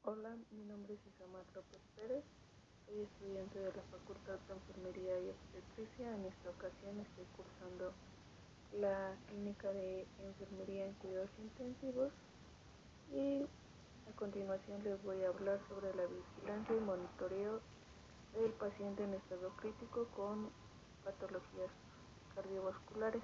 Hola, mi nombre es Isamar López Pérez, soy estudiante de la Facultad de Enfermería y Obstetricia. En esta ocasión estoy cursando la clínica de Enfermería en Cuidados Intensivos y a continuación les voy a hablar sobre la vigilancia y monitoreo del paciente en estado crítico con patologías cardiovasculares.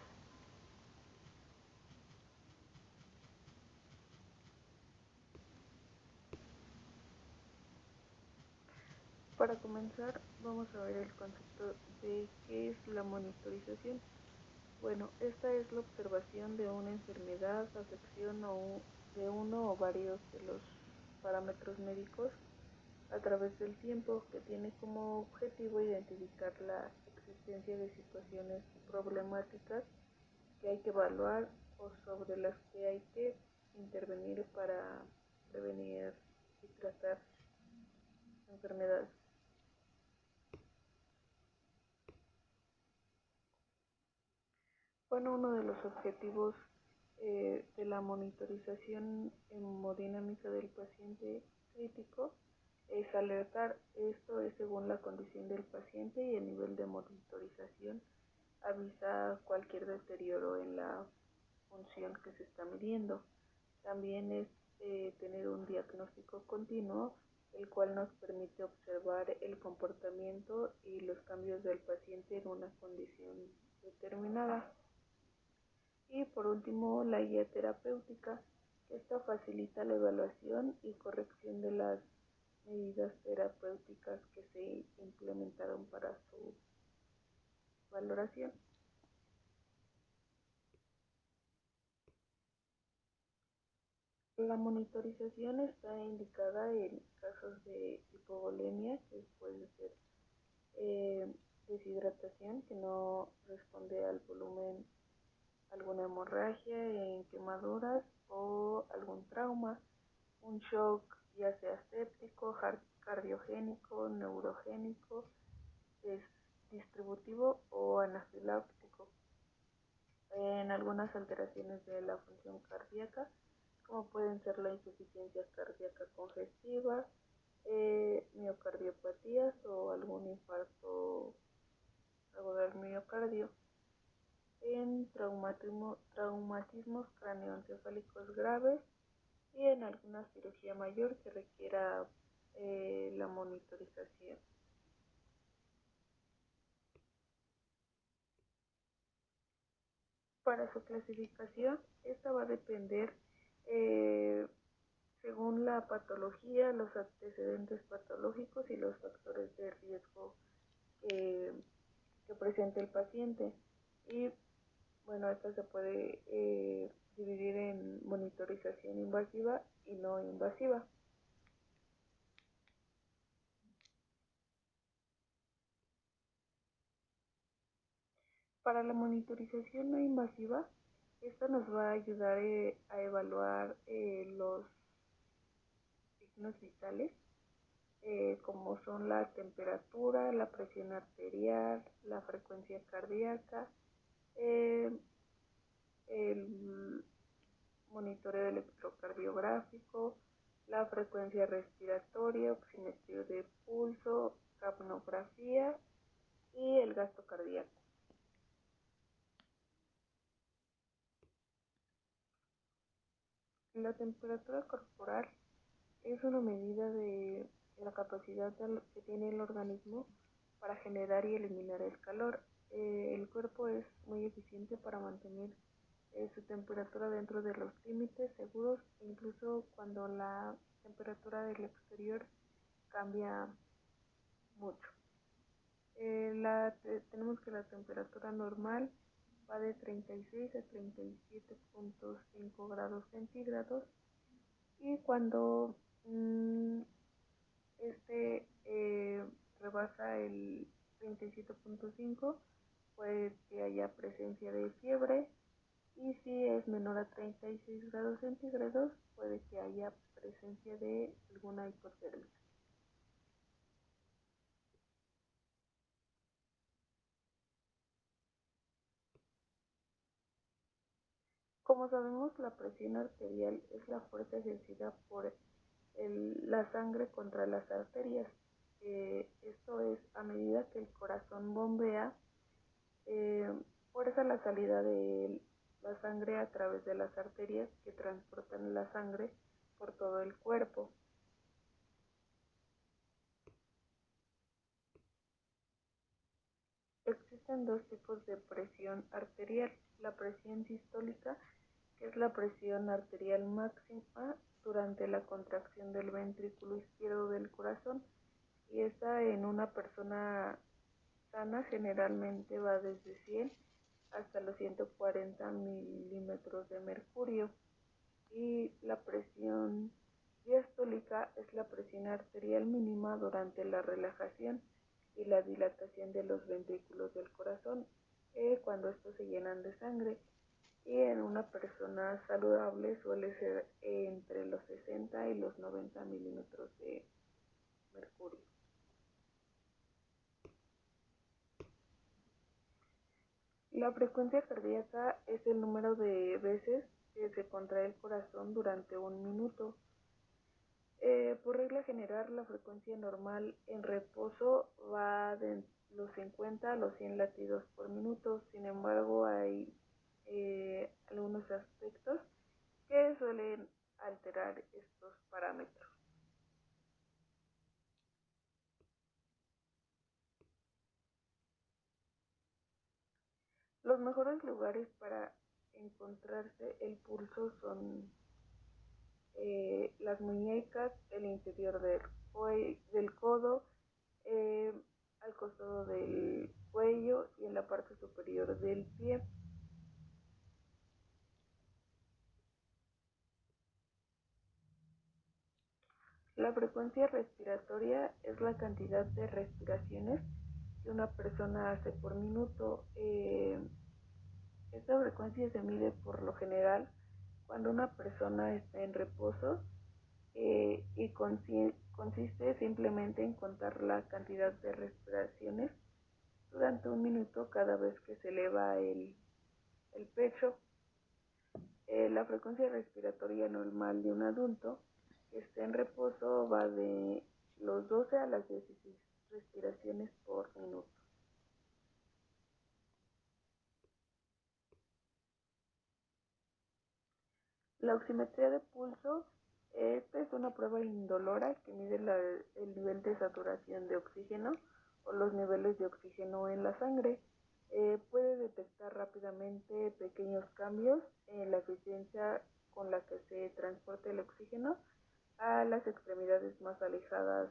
Para comenzar, vamos a ver el concepto de qué es la monitorización. Bueno, esta es la observación de una enfermedad, afección o de uno o varios de los parámetros médicos a través del tiempo, que tiene como objetivo identificar la existencia de situaciones problemáticas que hay que evaluar o sobre las que hay que intervenir para prevenir y tratar enfermedades. Bueno, uno de los objetivos de la monitorización hemodinámica del paciente crítico es alertar. Esto es según la condición del paciente y el nivel de monitorización avisa cualquier deterioro en la función que se está midiendo. También es tener un diagnóstico continuo, el cual nos permite observar el comportamiento y los cambios del paciente en una condición determinada. Y por último, la guía terapéutica, que esta facilita la evaluación y corrección de las medidas terapéuticas que se implementaron para su valoración. La monitorización está indicada en casos de hipovolemia, que puede ser eh, deshidratación que no responde al volumen, alguna hemorragia en quemaduras o algún trauma, un shock ya sea séptico, cardiogénico, neurogénico, distributivo o anafiláctico. En algunas alteraciones de la función cardíaca, como pueden ser la insuficiencia cardíaca congestiva, miocardiopatías o algún infarto agudo del miocardio, en traumatismos craneoencefálicos graves y en alguna cirugía mayor que requiera la monitorización. Para su clasificación, esta va a depender eh, según la patología, los antecedentes patológicos y los factores de riesgo que, que presente el paciente. Y bueno, esta se puede dividir en monitorización invasiva y no invasiva. Para la monitorización no invasiva, esta nos va a ayudar a evaluar los signos vitales, como son la temperatura, la presión arterial, la frecuencia cardíaca, eh, el monitoreo electrocardiográfico, la frecuencia respiratoria, oximetría de pulso, capnografía y el gasto cardíaco. La temperatura corporal es una medida de la capacidad que tiene el organismo para generar y eliminar el calor. El cuerpo es muy eficiente para mantener su temperatura dentro de los límites seguros, incluso cuando la temperatura del exterior cambia mucho. Tenemos que la temperatura normal va de 36 a 37.5 grados centígrados y cuando este rebasa el 37.5 puede que haya presencia de fiebre, y si es menor a 36 grados centígrados puede que haya presencia de alguna hipotermia. Como sabemos, la presión arterial es la fuerza ejercida por la sangre contra las arterias. Esto es a medida que el corazón bombea, eh, fuerza la salida de la sangre a través de las arterias que transportan la sangre por todo el cuerpo. Existen dos tipos de presión arterial: la presión sistólica, que es la presión arterial máxima durante la contracción del ventrículo izquierdo del corazón, y esta en una persona sana generalmente va desde 100 hasta los 140 milímetros de mercurio. Y la presión diastólica es la presión arterial mínima durante la relajación y la dilatación de los ventrículos del corazón, cuando estos se llenan de sangre, y en una persona saludable suele ser entre los 60 y los 90 milímetros de mercurio. La frecuencia cardíaca es el número de veces que se contrae el corazón durante un minuto. Por regla general, la frecuencia normal en reposo va de los 50 a los 100 latidos por minuto. Sin embargo, hay algunos aspectos que suelen alterar estos parámetros. Los mejores lugares para encontrarse el pulso son las muñecas, el interior del codo, eh, al costado del cuello y en la parte superior del pie. La frecuencia respiratoria es la cantidad de respiraciones que una persona hace por minuto. Esta frecuencia se mide por lo general cuando una persona está en reposo, y consiste simplemente en contar la cantidad de respiraciones durante un minuto cada vez que se eleva el pecho. La frecuencia respiratoria normal de un adulto que esté en reposo va de los 12 a las 16 respiraciones por minuto. La oximetría de pulso, esta es una prueba indolora que mide el nivel de saturación de oxígeno o los niveles de oxígeno en la sangre. Puede detectar rápidamente pequeños cambios en la eficiencia con la que se transporta el oxígeno a las extremidades más alejadas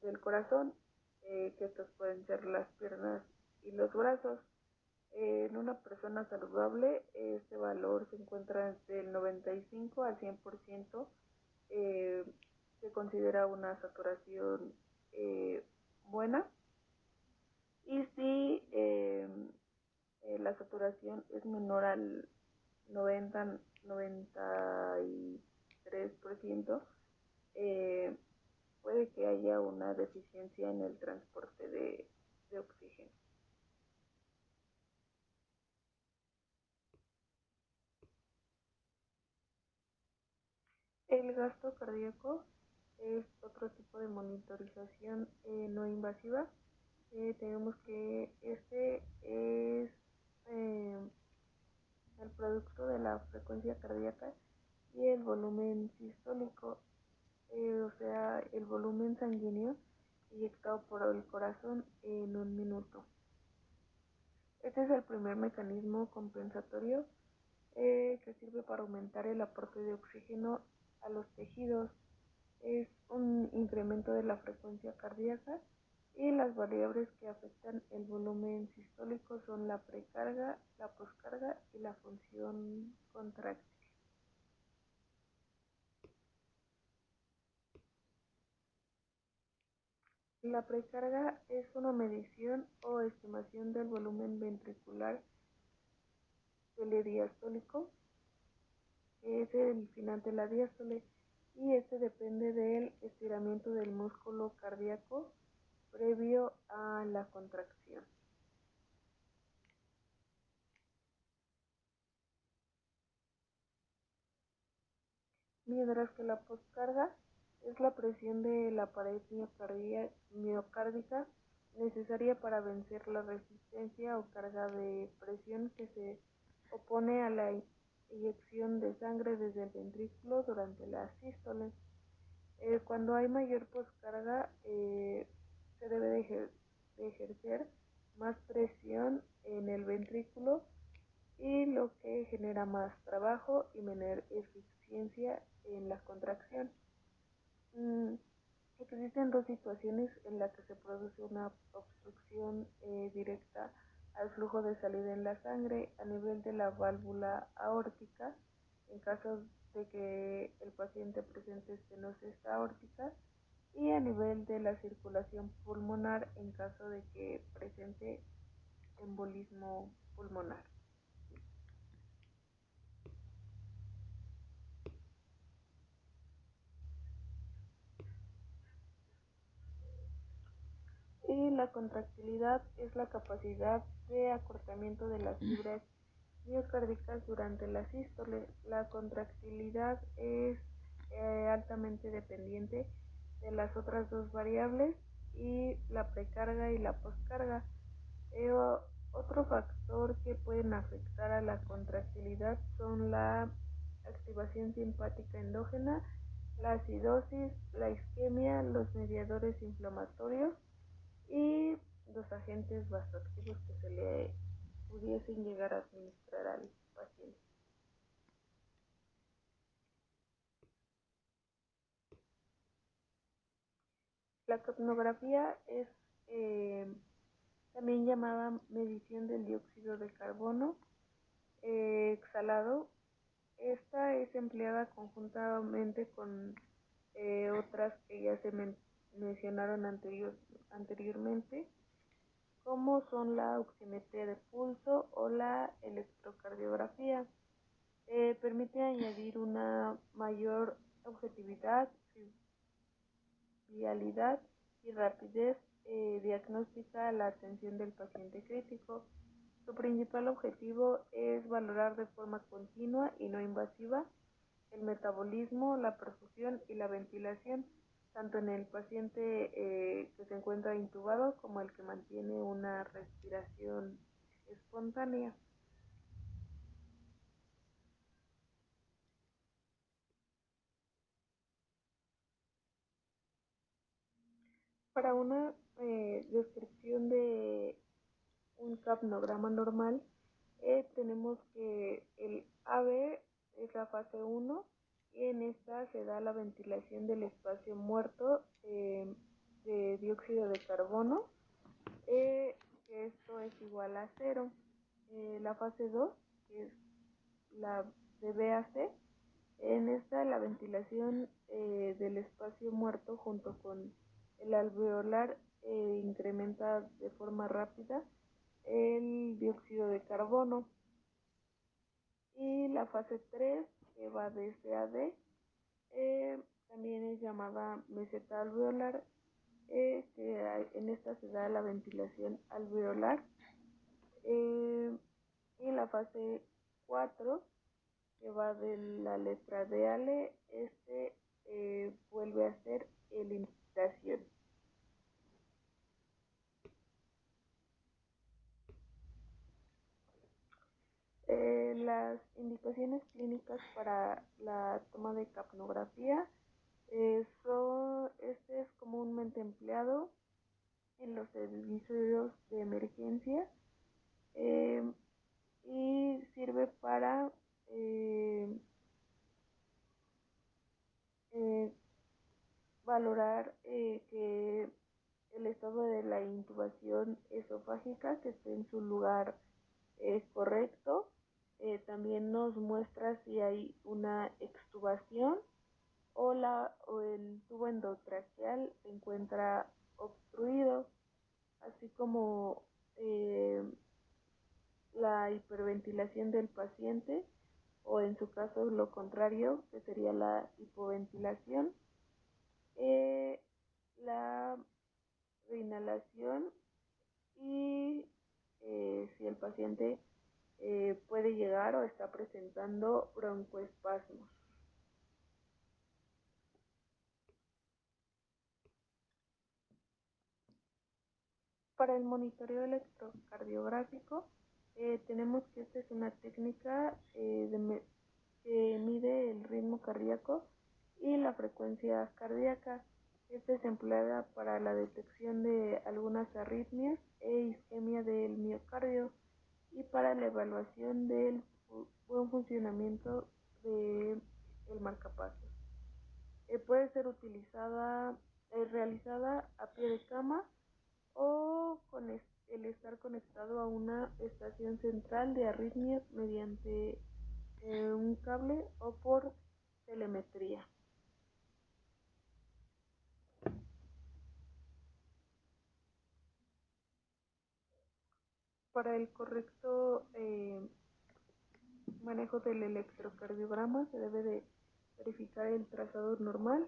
del corazón, que estos pueden ser las piernas y los brazos. En una persona saludable, este valor se encuentra entre el 95 al 100%. eh, Se considera una saturación buena. Y si la saturación es menor al 90-93%, eh, puede que haya una deficiencia en el transporte de oxígeno. El gasto cardíaco es otro tipo de monitorización no invasiva. Tenemos que este es eh, el producto de la frecuencia cardíaca y el volumen sistólico, o sea, el volumen sanguíneo inyectado por el corazón en un minuto. Este es el primer mecanismo compensatorio que sirve para aumentar el aporte de oxígeno a los tejidos. Es un incremento de la frecuencia cardíaca, y las variables que afectan el volumen sistólico son la precarga, la poscarga y la función contráctil. La precarga es una medición o estimación del volumen ventricular telediastólico, que es el final de la diástole, y este depende del estiramiento del músculo cardíaco previo a la contracción. Mientras que la poscarga es la presión de la pared miocárdica necesaria para vencer la resistencia o carga de presión que se opone a la inyección de sangre desde el ventrículo durante la sístole. Cuando hay mayor poscarga, se debe de ejercer más presión en el ventrículo, y lo que genera más trabajo y menor eficiencia en la contracción. Existen dos situaciones en las que se produce una obstrucción directa al flujo de salida en la sangre a nivel de la válvula aórtica, en caso de que el paciente presente estenosis aórtica, y a nivel de la circulación pulmonar en caso de que presente embolismo pulmonar. Y la contractilidad es la capacidad de acortamiento de las fibras miocárdicas durante la sístole. La contractilidad es altamente dependiente de las otras dos variables, y la precarga y la poscarga. Otro factor que pueden afectar a la contractilidad son la activación simpática endógena, la acidosis, la isquemia, los mediadores inflamatorios y los agentes vasoactivos que se le pudiesen llegar a administrar al paciente. La capnografía es también llamada medición del dióxido de carbono exhalado. Esta es empleada conjuntamente con otras que ya se mencionaron anteriormente, como son la oximetría de pulso o la electrocardiografía. Permite añadir una mayor objetividad, fiabilidad y rapidez diagnóstica a la atención del paciente crítico. Su principal objetivo es valorar de forma continua y no invasiva el metabolismo, la perfusión y la ventilación, tanto en el paciente que se encuentra intubado como el que mantiene una respiración espontánea. Para una descripción de un capnograma normal, tenemos que el AB es la fase 1, y en esta se da la ventilación del espacio muerto de dióxido de carbono, esto es igual a 0. La fase 2, que es la de BAC, en esta la ventilación del espacio muerto junto con el alveolar incrementa de forma rápida el dióxido de carbono. Y la fase 3, que va de CAD, también es llamada meseta alveolar, que en esta se da la ventilación alveolar. Y la fase 4, que va de la letra D a L, vuelve a ser el inspiración. Las indicaciones clínicas para la toma de capnografía este es comúnmente empleado en los servicios de emergencia y sirve para valorar que el estado de la intubación esofágica que esté en su lugar correcto. También nos muestra si hay una extubación o el tubo endotraqueal se encuentra obstruido, así como la hiperventilación del paciente, o en su caso lo contrario, que sería la hipoventilación, la reinhalación y si el paciente puede llegar o está presentando broncoespasmos. Para el monitoreo electrocardiográfico, tenemos que esta es una técnica que mide el ritmo cardíaco y la frecuencia cardíaca. Esta es empleada para la detección de algunas arritmias e isquemia del miocardio y para la evaluación del buen funcionamiento del marcapasos. Puede ser realizada a pie de cama o con el estar conectado a una estación central de arritmias mediante un cable o por telemetría. Para el correcto manejo del electrocardiograma se debe de verificar el trazado normal.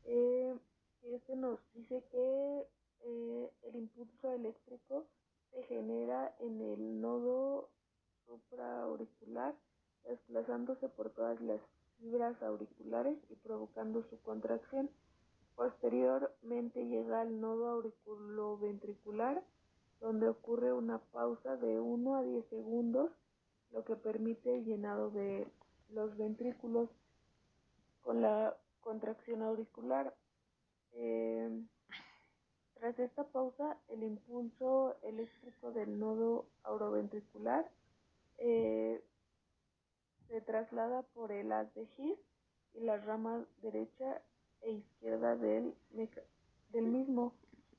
Este nos dice que el impulso eléctrico se genera en el nodo supraauricular, desplazándose por todas las fibras auriculares y provocando su contracción. Posteriormente llega al nodo auriculoventricular, donde ocurre una pausa de 1 a 10 segundos, lo que permite el llenado de los ventrículos con la contracción auricular. Tras esta pausa, el impulso eléctrico del nodo auroventricular se traslada por el haz de His y las ramas derecha e izquierda del mismo,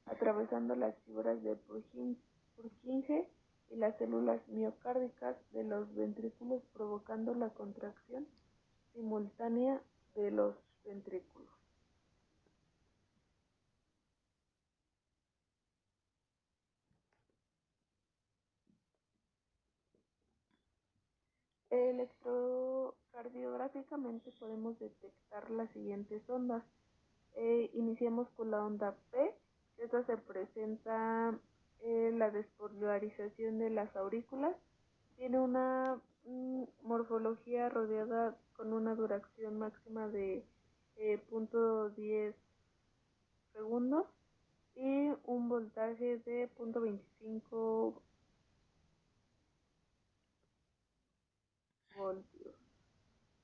atravesando las fibras de Purkinje y las células miocárdicas de los ventrículos, provocando la contracción simultánea de los ventrículos. Electrocardiográficamente podemos detectar las siguientes ondas. Iniciamos con la onda P, que esta se presenta la despolarización de las aurículas. Tiene una morfología rodeada con una duración máxima de 0.10 segundos y un voltaje de 0.25 voltios.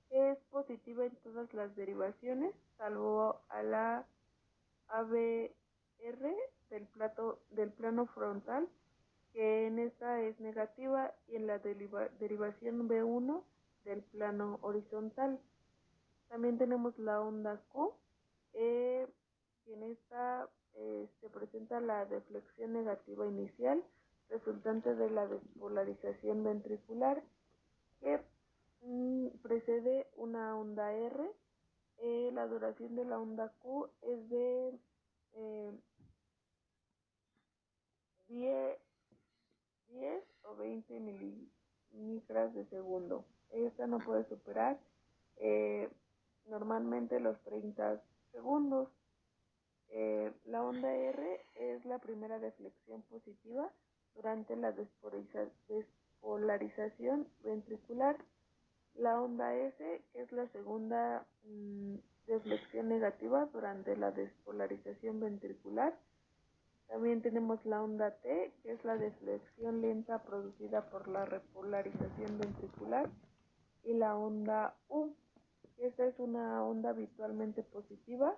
Es positiva en todas las derivaciones, salvo a la ABR del plano frontal, que en esta es negativa, y en la derivación B1 del plano horizontal. También tenemos la onda Q, que en esta se presenta la deflexión negativa inicial resultante de la despolarización ventricular, que precede una onda R. La duración de la onda Q es de 10 o 20 milimicras de segundo. Esta no puede superar normalmente los 30 segundos. La onda R es la primera deflexión positiva durante la despolarización ventricular. La onda S es la segunda deflexión negativa durante la despolarización ventricular. También tenemos la onda T, que es la deflexión lenta producida por la repolarización ventricular, y la onda U. Esta es una onda habitualmente positiva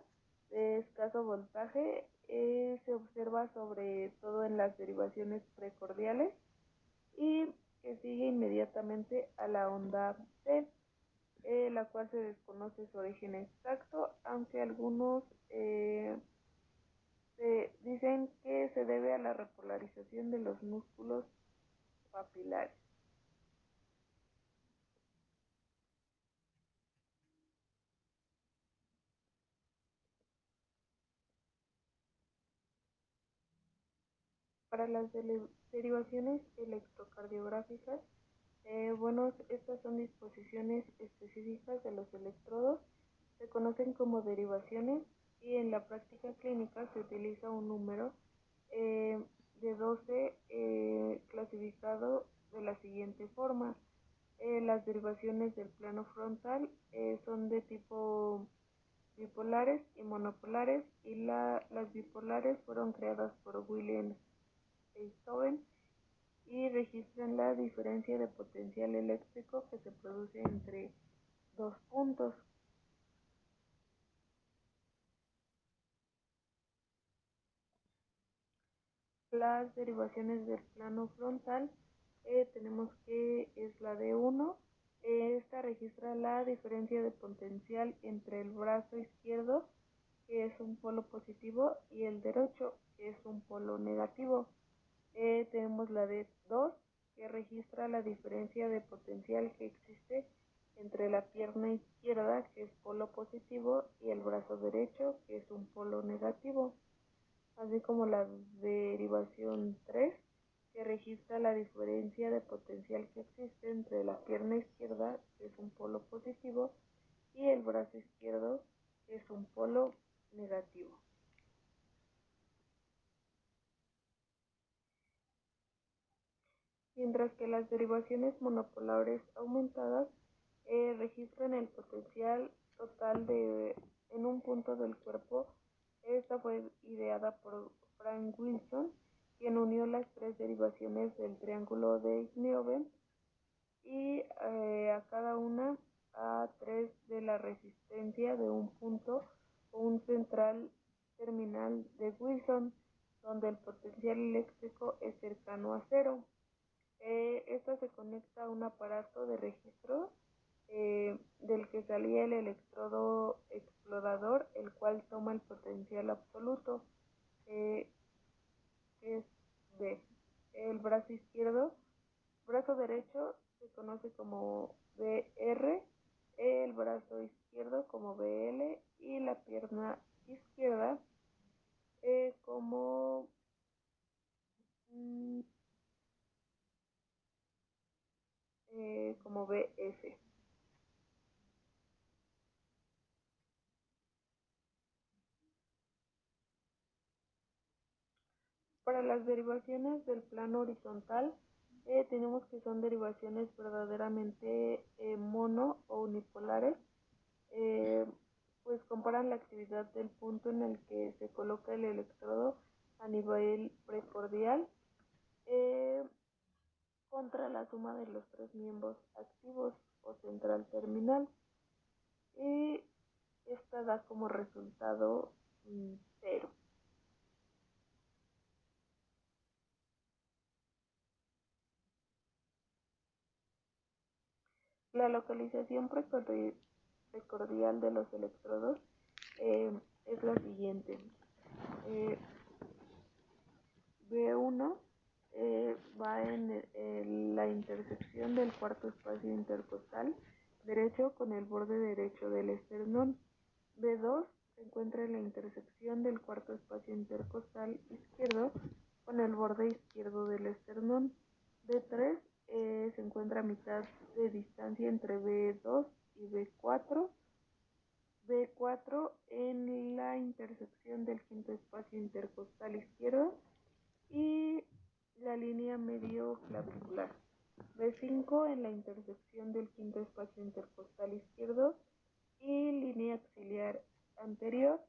de escaso voltaje. Se observa sobre todo en las derivaciones precordiales y que sigue inmediatamente a la onda T, la cual se desconoce su origen exacto, aunque algunos dicen que se debe a la repolarización de los músculos papilares. Para las derivaciones electrocardiográficas, estas son disposiciones específicas de los electrodos, se conocen como derivaciones, y en la práctica clínica se utiliza un número de 12 clasificado de la siguiente forma. Las derivaciones del plano frontal son de tipo bipolares y monopolares, y las bipolares fueron creadas por Wilhelm Einthoven y registran la diferencia de potencial eléctrico que se produce entre dos puntos. Las derivaciones del plano frontal tenemos que es la de 1. Esta registra la diferencia de potencial entre el brazo izquierdo, que es un polo positivo, y el derecho, que es un polo negativo. Tenemos la de 2, que registra la diferencia de potencial que existe entre la pierna izquierda, que es polo positivo, y el brazo derecho, que es un polo negativo, así como la derivación 3, que registra la diferencia de potencial que existe entre la pierna izquierda, que es un polo positivo, y el brazo izquierdo, que es un polo negativo. Mientras que las derivaciones monopolares aumentadas registran el potencial total en un punto del cuerpo. Esta fue ideada por Frank Wilson, quien unió las tres derivaciones del triángulo de Einthoven y a cada una a 3 de la resistencia de un punto o un central terminal de Wilson, donde el potencial eléctrico es cercano a cero. Esta se conecta a un aparato de registro del que salía el electrodo explorador, el cual toma el potencial absoluto, eh, es B. El brazo derecho se conoce como BR, el brazo izquierdo como BL y la pierna izquierda como mm, como BF. Para las derivaciones del plano horizontal, tenemos que son derivaciones verdaderamente mono o unipolares, eh, pues comparan la actividad del punto en el que se coloca el electrodo a nivel precordial eh, contra la suma de los tres miembros activos o central terminal, y esta da como resultado 0. La localización precordial de los electrodos es la siguiente. Eh, B1 va en la intersección del cuarto espacio intercostal derecho con el borde derecho del esternón. B2 se encuentra en la intersección del cuarto espacio intercostal izquierdo con el borde izquierdo del esternón. B3 se encuentra a mitad de distancia entre B2 y B4. B4 en la intersección del quinto espacio intercostal izquierdo y la línea medio clavicular. B5 en la intersección del quinto espacio intercostal izquierdo y línea axilar anterior.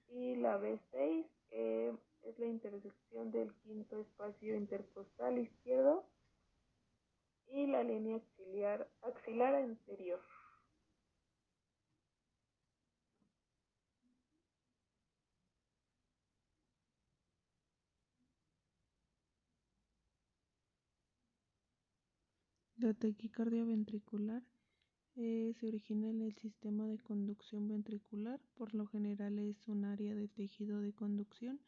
Y la B6 es la intersección del quinto espacio intercostal izquierdo y la línea axilar anterior. La taquicardia ventricular se origina en el sistema de conducción ventricular. Por lo general es un área de tejido de conducción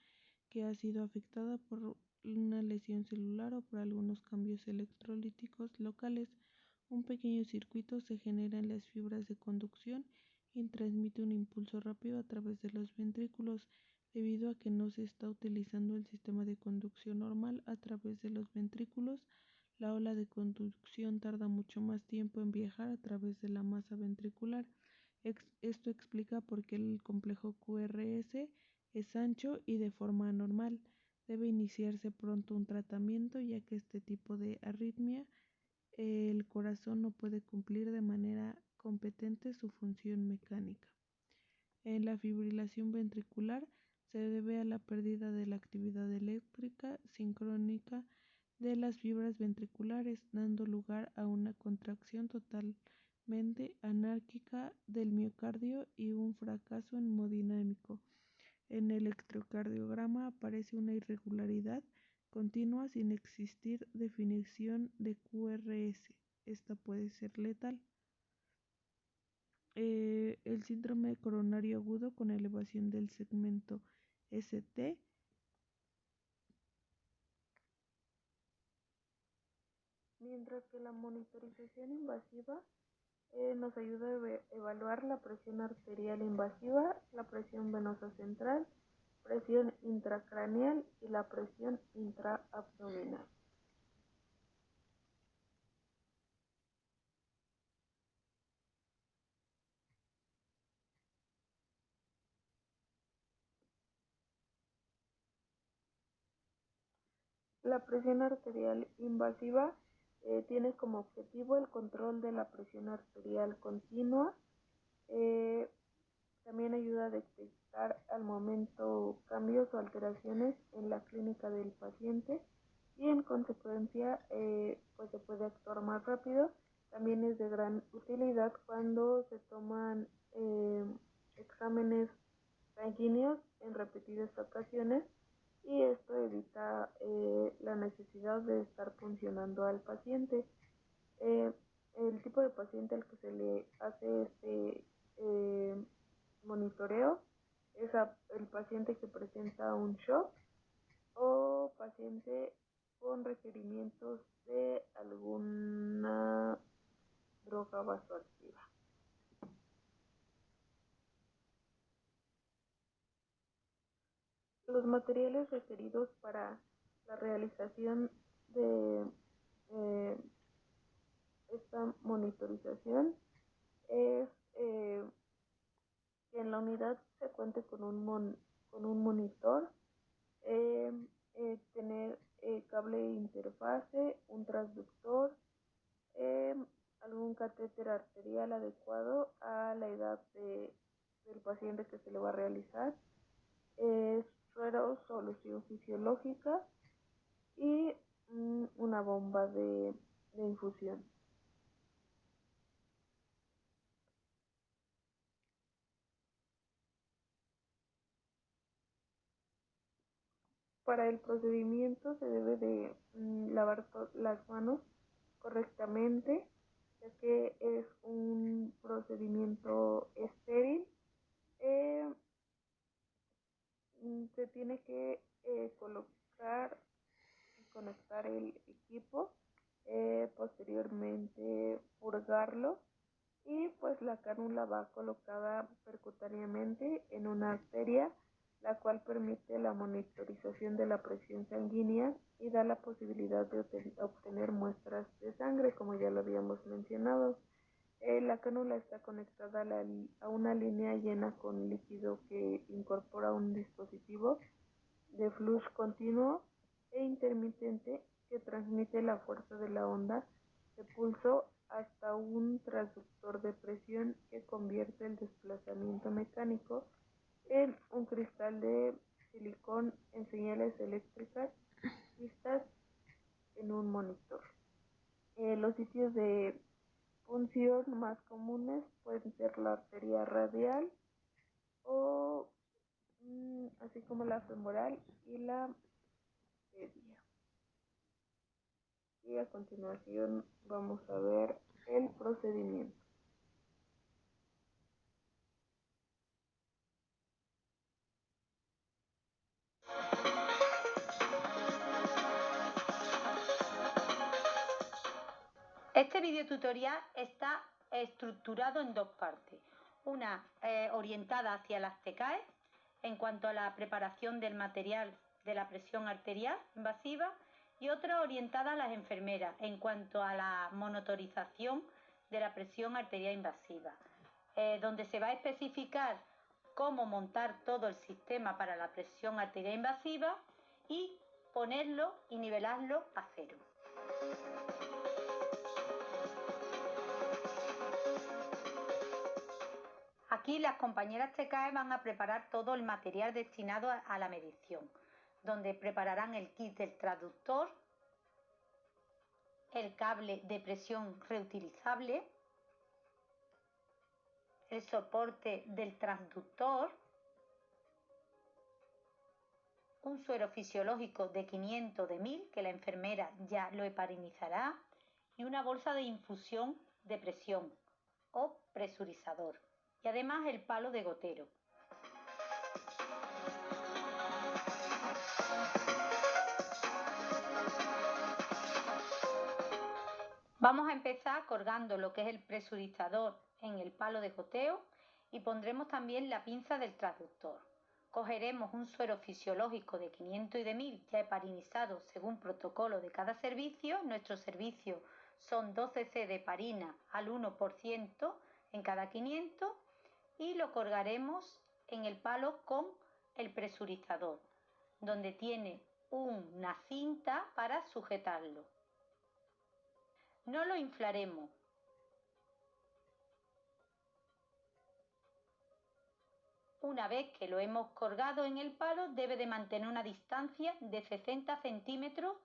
que ha sido afectada por una lesión celular o por algunos cambios electrolíticos locales. Un pequeño circuito se genera en las fibras de conducción y transmite un impulso rápido a través de los ventrículos, debido a que no se está utilizando el sistema de conducción normal a través de los ventrículos. La ola de conducción tarda mucho más tiempo en viajar a través de la masa ventricular. Esto explica por qué el complejo QRS es ancho y de forma anormal. Debe iniciarse pronto un tratamiento, ya que este tipo de arritmia el corazón no puede cumplir de manera competente su función mecánica. En la fibrilación ventricular Se debe a la pérdida de la actividad eléctrica sincrónica de las fibras ventriculares, dando lugar a una contracción totalmente anárquica del miocardio y un fracaso hemodinámico. En el electrocardiograma aparece una irregularidad continua sin existir definición de QRS. Esta puede ser letal. El síndrome coronario agudo con elevación del segmento ST. Mientras que la monitorización invasiva nos ayuda a evaluar la presión arterial invasiva, la presión venosa central, presión intracraneal y la presión intraabdominal. La presión arterial invasiva tiene como objetivo el control de la presión arterial continua. También ayuda a detectar al momento cambios o alteraciones en la clínica del paciente y en consecuencia pues se puede actuar más rápido. También es de gran utilidad cuando se toman exámenes sanguíneos en repetidas ocasiones y esto evita la necesidad de estar puncionando al paciente. El tipo de paciente al que se le hace este monitoreo es el paciente que presenta un shock o paciente con requerimientos de alguna droga vasoactiva. Los materiales requeridos para la realización de esta monitorización es que en la unidad se cuente con un monitor, tener cable interfase, un transductor, algún catéter arterial adecuado a la edad del paciente que se le va a realizar, suero, solución fisiológica y una bomba de infusión. Para el procedimiento se debe de lavar las manos correctamente, ya que es un procedimiento estéril. Se tiene que colocar y conectar el equipo, posteriormente purgarlo y pues la cánula va colocada percutáneamente en una arteria, la cual permite la monitorización de la presión sanguínea y da la posibilidad de obtener muestras de sangre, como ya lo habíamos mencionado. La cánula está conectada a una línea llena con líquido que incorpora un dispositivo de flujo continuo e intermitente que transmite la fuerza de la onda de pulso hasta un transductor de presión que convierte el desplazamiento mecánico en un cristal de silicón en señales eléctricas vistas en un monitor. Los sitios de punción más comunes pueden ser la arteria radial o así como la femoral y la media. Y a continuación vamos a ver el procedimiento. Este video tutorial está estructurado en dos partes. Una orientada hacia las TCAE en cuanto a la preparación del material de la presión arterial invasiva y otra orientada a las enfermeras en cuanto a la monitorización de la presión arterial invasiva, donde se va a especificar cómo montar todo el sistema para la presión arterial invasiva y ponerlo y nivelarlo a cero. Aquí Aquí las compañeras TKE van a preparar todo el material destinado a la medición, donde prepararán el kit del transductor, el cable de presión reutilizable, el soporte del transductor, un suero fisiológico de 500 de 1000 que la enfermera ya lo heparinizará y una bolsa de infusión de presión o presurizador y además el palo de gotero. Vamos a empezar colgando lo que es el presurizador en el palo de goteo y pondremos también la pinza del transductor. Cogeremos un suero fisiológico de 500 y de 1000 ya heparinizado según protocolo de cada servicio. Nuestro servicio son 12 cc de heparina al 1% en cada 500 y lo colgaremos en el palo con el presurizador, donde tiene una cinta para sujetarlo. No lo inflaremos. Una vez que lo hemos colgado en el palo, debe de mantener una distancia de 60 centímetros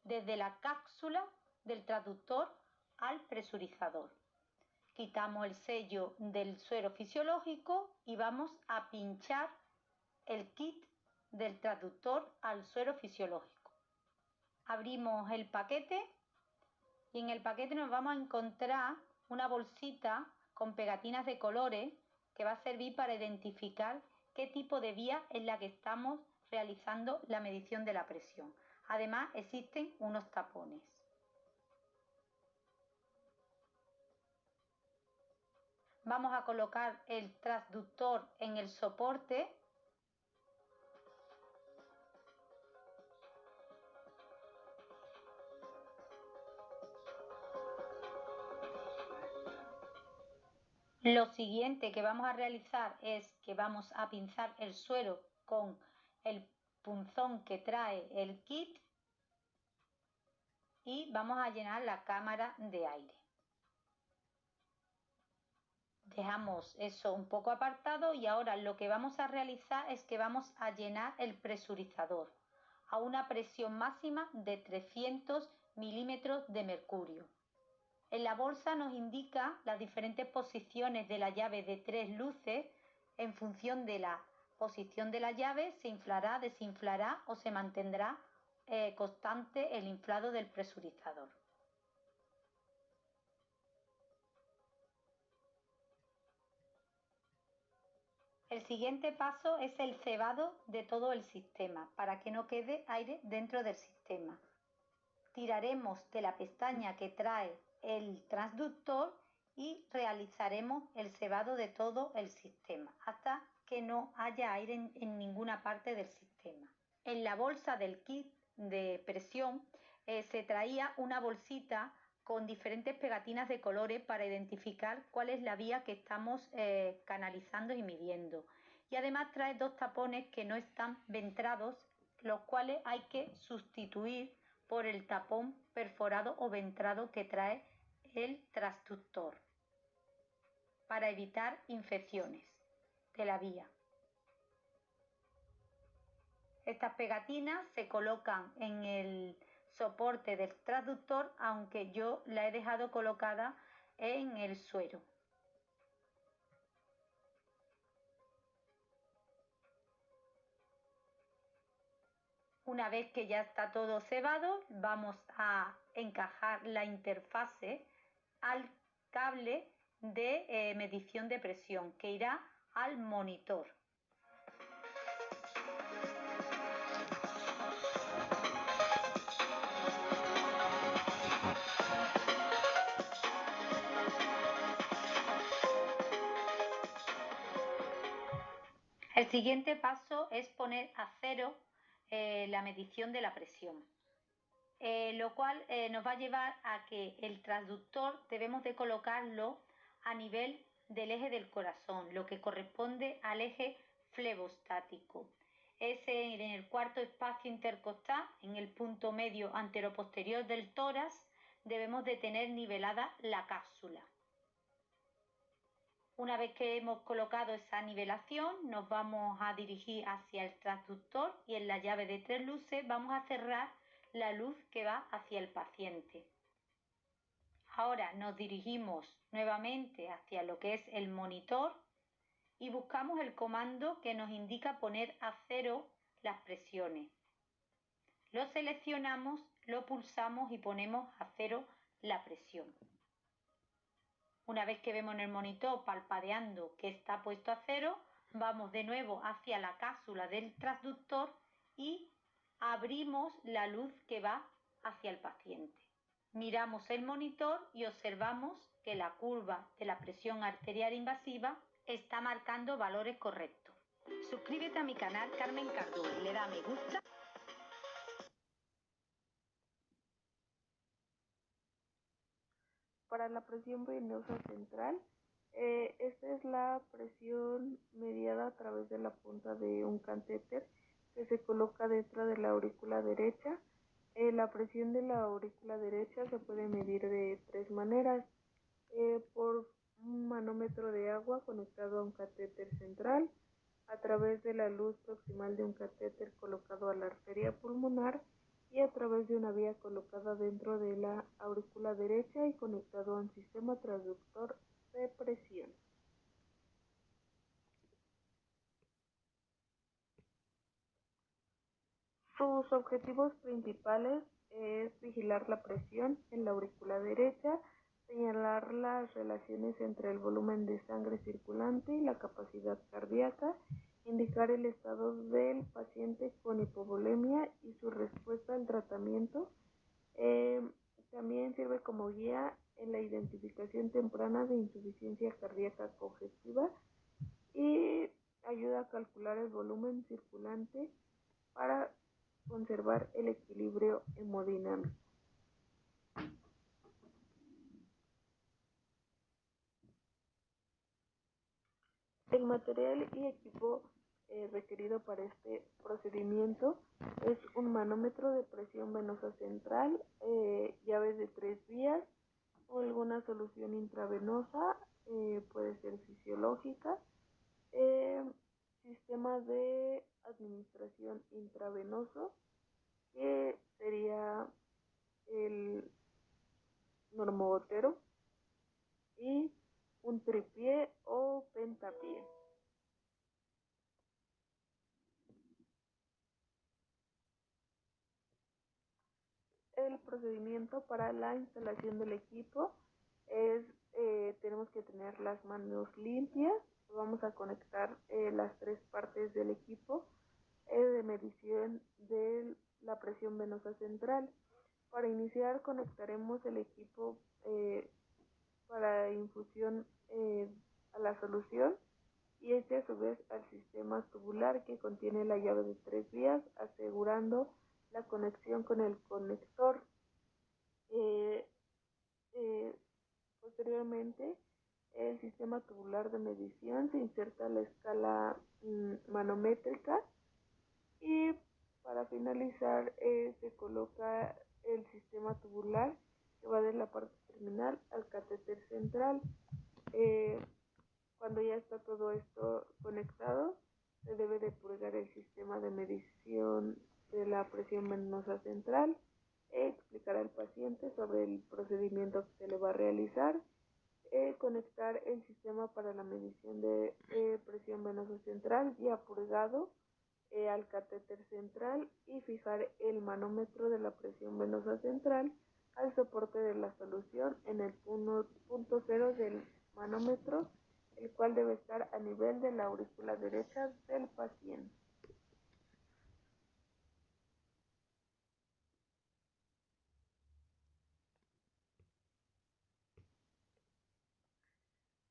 desde la cápsula del transductor al presurizador. Quitamos el sello del suero fisiológico y vamos a pinchar el kit del transductor al suero fisiológico. Abrimos el paquete y en el paquete nos vamos a encontrar una bolsita con pegatinas de colores que va a servir para identificar qué tipo de vía es la que estamos realizando la medición de la presión. Además existen unos tapones. Vamos a colocar el transductor en el soporte . Lo siguiente que vamos a realizar es que vamos a pinzar el suero con el punzón que trae el kit y vamos a llenar la cámara de aire. Dejamos eso un poco apartado y ahora lo que vamos a realizar es que vamos a llenar el presurizador a una presión máxima de 300 milímetros de mercurio. En la bolsa nos indica las diferentes posiciones de la llave de 3 luces. En función de la posición de la llave se inflará, desinflará o se mantendrá constante el inflado del presurizador. El siguiente paso es el cebado de todo el sistema para que no quede aire dentro del sistema. Tiraremos de la pestaña que trae el transductor y realizaremos el cebado de todo el sistema hasta que no haya aire en ninguna parte del sistema. En la bolsa del kit de presión se traía una bolsita con diferentes pegatinas de colores para identificar cuál es la vía que estamos canalizando y midiendo. Y además trae dos tapones que no están ventrados, los cuales hay que sustituir por el tapón perforado o ventrado que trae el transductor para evitar infecciones de la vía. Estas pegatinas se colocan en el soporte del transductor, aunque yo la he dejado colocada en el suero. Una vez que ya está todo cebado, vamos a encajar la interfase al cable de medición de presión que irá al monitor. El siguiente paso es poner a cero la medición de la presión, lo cual nos va a llevar a que el transductor debemos de colocarlo a nivel del eje del corazón, lo que corresponde al eje flebostático. Es en el cuarto espacio intercostal, en el punto medio anteroposterior del tórax, debemos de tener nivelada la cápsula. Una vez que hemos colocado esa nivelación, nos vamos a dirigir hacia el transductor y en la llave de 3 luces vamos a cerrar la luz que va hacia el paciente. Ahora nos dirigimos nuevamente hacia lo que es el monitor y buscamos el comando que nos indica poner a 0 las presiones. Lo seleccionamos, lo pulsamos y ponemos a 0 la presión. Una vez que vemos en el monitor parpadeando que está puesto a 0, vamos de nuevo hacia la cápsula del transductor y abrimos la luz que va hacia el paciente. Miramos el monitor y observamos que la curva de la presión arterial invasiva está marcando valores correctos. Suscríbete a mi canal Carmen Cardú y le da a me gusta. Para la presión venosa central, esta es la presión mediada a través de la punta de un catéter que se coloca dentro de la aurícula derecha. La presión de la aurícula derecha se puede medir de 3 maneras. Por un manómetro de agua conectado a un catéter central, a través de la luz proximal de un catéter colocado a la arteria pulmonar y a través de una vía colocada dentro de la aurícula derecha y conectado a un sistema transductor de presión. Sus objetivos principales es vigilar la presión en la aurícula derecha, señalar las relaciones entre el volumen de sangre circulante y la capacidad cardíaca, indicar el estado del paciente con hipovolemia y su respuesta al tratamiento. También sirve como guía en la identificación temprana de insuficiencia cardíaca congestiva y ayuda a calcular el volumen circulante para conservar el equilibrio hemodinámico. El material y equipo requerido para este procedimiento es un manómetro de presión venosa central, llaves de 3 vías o alguna solución intravenosa, puede ser fisiológica, sistema de administración intravenoso, que sería el normogotero, y un tripié o pentapié. El procedimiento para la instalación del equipo es, tenemos que tener las manos limpias. Vamos a conectar las 3 partes del equipo de medición de la presión venosa central. Para iniciar conectaremos el equipo para infusión a la solución y este a su vez al sistema tubular que contiene la llave de 3 vías, asegurando la conexión con el conector. Posteriormente, el sistema tubular de medición se inserta la escala manométrica y para finalizar se coloca el sistema tubular que va de la parte terminal al catéter central. Cuando ya está todo esto conectado, se debe de purgar el sistema de medición de la presión venosa central, explicar al paciente sobre el procedimiento que se le va a realizar, conectar el sistema para la medición de presión venosa central ya purgado al catéter central y fijar el manómetro de la presión venosa central al soporte de la solución en el punto cero del manómetro, el cual debe estar a nivel de la aurícula derecha del paciente.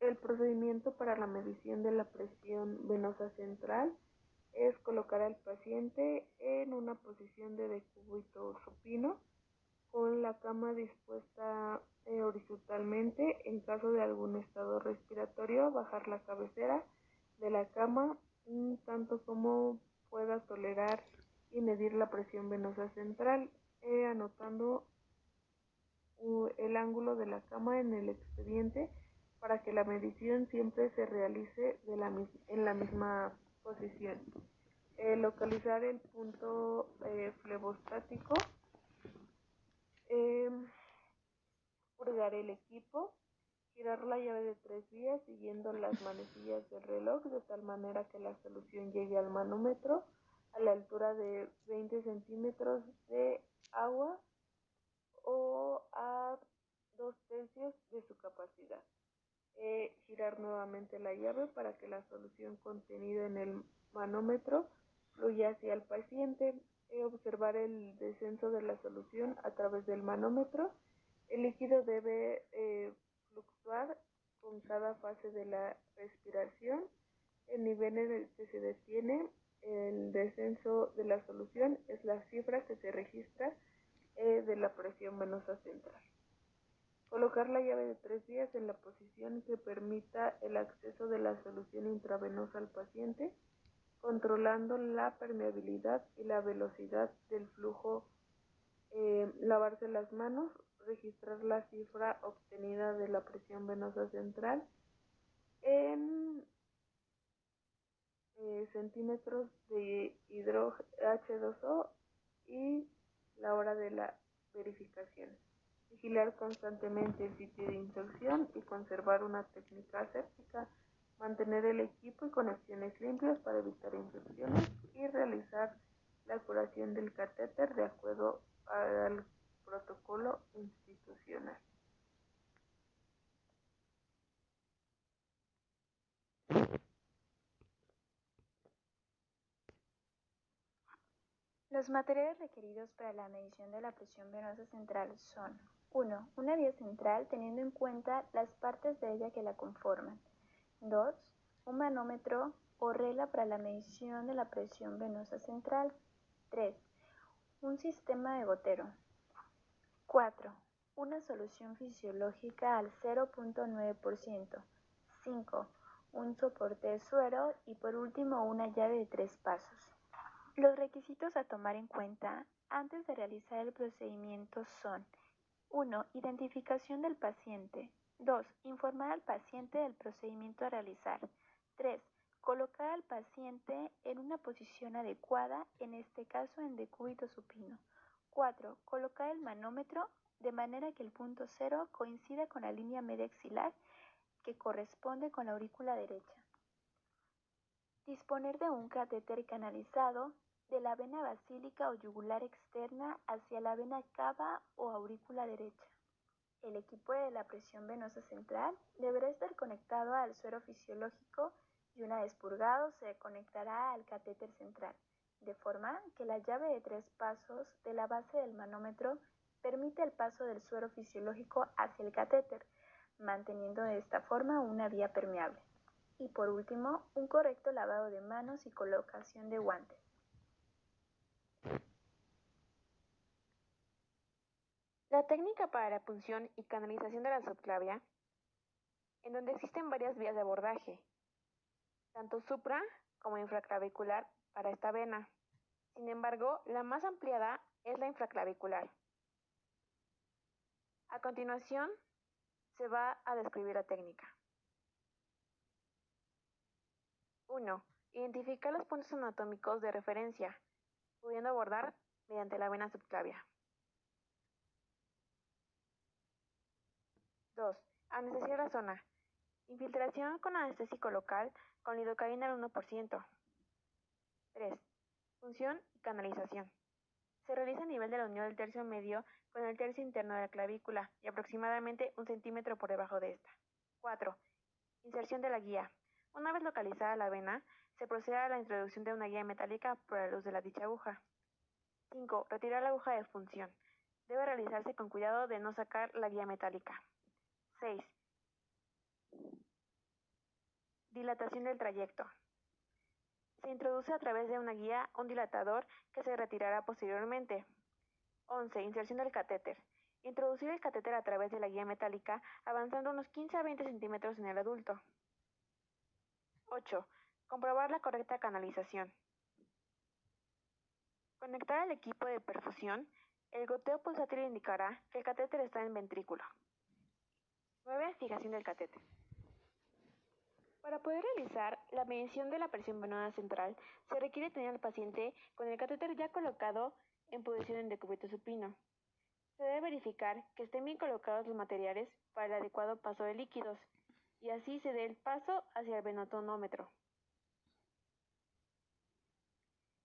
El procedimiento para la medición de la presión venosa central es colocar al paciente en una posición de decúbito supino con la cama dispuesta horizontalmente. En caso de algún estado respiratorio, bajar la cabecera de la cama tanto como pueda tolerar y medir la presión venosa central, anotando el ángulo de la cama en el expediente para que la medición siempre se realice en la misma posición. Localizar el punto flebostático, purgar el equipo, girar la llave de 3 vías siguiendo las manecillas del reloj de tal manera que la solución llegue al manómetro a la altura de 20 centímetros de agua o a 2/3 de su capacidad. Girar nuevamente la llave para que la solución contenida en el manómetro fluya hacia el paciente. Observar el descenso de la solución a través del manómetro. El líquido debe fluctuar con cada fase de la respiración. El nivel en el que se detiene el descenso de la solución es la cifra que se registra de la presión venosa central. Colocar la llave de 3 vías en la posición que permita el acceso de la solución intravenosa al paciente, controlando la permeabilidad y la velocidad del flujo. Lavarse las manos, registrar la cifra obtenida de la presión venosa central en centímetros de H2O y la hora de la verificación. Vigilar constantemente el sitio de infección y conservar una técnica aséptica. Mantener el equipo y conexiones limpias para evitar infecciones y realizar la curación del catéter de acuerdo al protocolo institucional. Los materiales requeridos para la medición de la presión venosa central son: 1. Una vía central teniendo en cuenta las partes de ella que la conforman. 2. Un manómetro o regla para la medición de la presión venosa central. 3. Un sistema de gotero. 4. Una solución fisiológica al 0.9%. 5. Un soporte de suero y por último una llave de 3 pasos. Los requisitos a tomar en cuenta antes de realizar el procedimiento son: 1. Identificación del paciente. 2. Informar al paciente del procedimiento a realizar. 3. Colocar al paciente en una posición adecuada, en este caso en decúbito supino. 4. Colocar el manómetro de manera que el punto cero coincida con la línea media axilar que corresponde con la aurícula derecha. Disponer de un catéter canalizado de la vena basílica o yugular externa hacia la vena cava o aurícula derecha. El equipo de la presión venosa central deberá estar conectado al suero fisiológico y una vez purgado se conectará al catéter central, de forma que la llave de 3 pasos de la base del manómetro permite el paso del suero fisiológico hacia el catéter, manteniendo de esta forma una vía permeable. Y por último, un correcto lavado de manos y colocación de guantes. La técnica para la punción y canalización de la subclavia, en donde existen varias vías de abordaje, tanto supra como infraclavicular para esta vena. Sin embargo, la más ampliada es la infraclavicular. A continuación, se va a describir la técnica. 1. Identificar los puntos anatómicos de referencia, pudiendo abordar mediante la vena subclavia. 2. Anestesiar la zona. Infiltración con anestésico local con lidocaína al 1%. 3. Punción y canalización. Se realiza a nivel de la unión del tercio medio con el tercio interno de la clavícula y aproximadamente 1 centímetro por debajo de esta. 4. Inserción de la guía. Una vez localizada la vena, se procede a la introducción de una guía metálica por la luz de la dicha aguja. 5. Retirar la aguja de función. Debe realizarse con cuidado de no sacar la guía metálica. 6. Dilatación del trayecto. Se introduce a través de una guía un dilatador que se retirará posteriormente. 11. Inserción del catéter. Introducir el catéter a través de la guía metálica avanzando unos 15 a 20 centímetros en el adulto. 8. Comprobar la correcta canalización. Conectar el equipo de perfusión. El goteo pulsátil indicará que el catéter está en ventrículo. 9. Fijación del catéter. Para poder realizar la medición de la presión venosa central, se requiere tener al paciente con el catéter ya colocado en posición en decúbito supino. Se debe verificar que estén bien colocados los materiales para el adecuado paso de líquidos y así se dé el paso hacia el venotonómetro.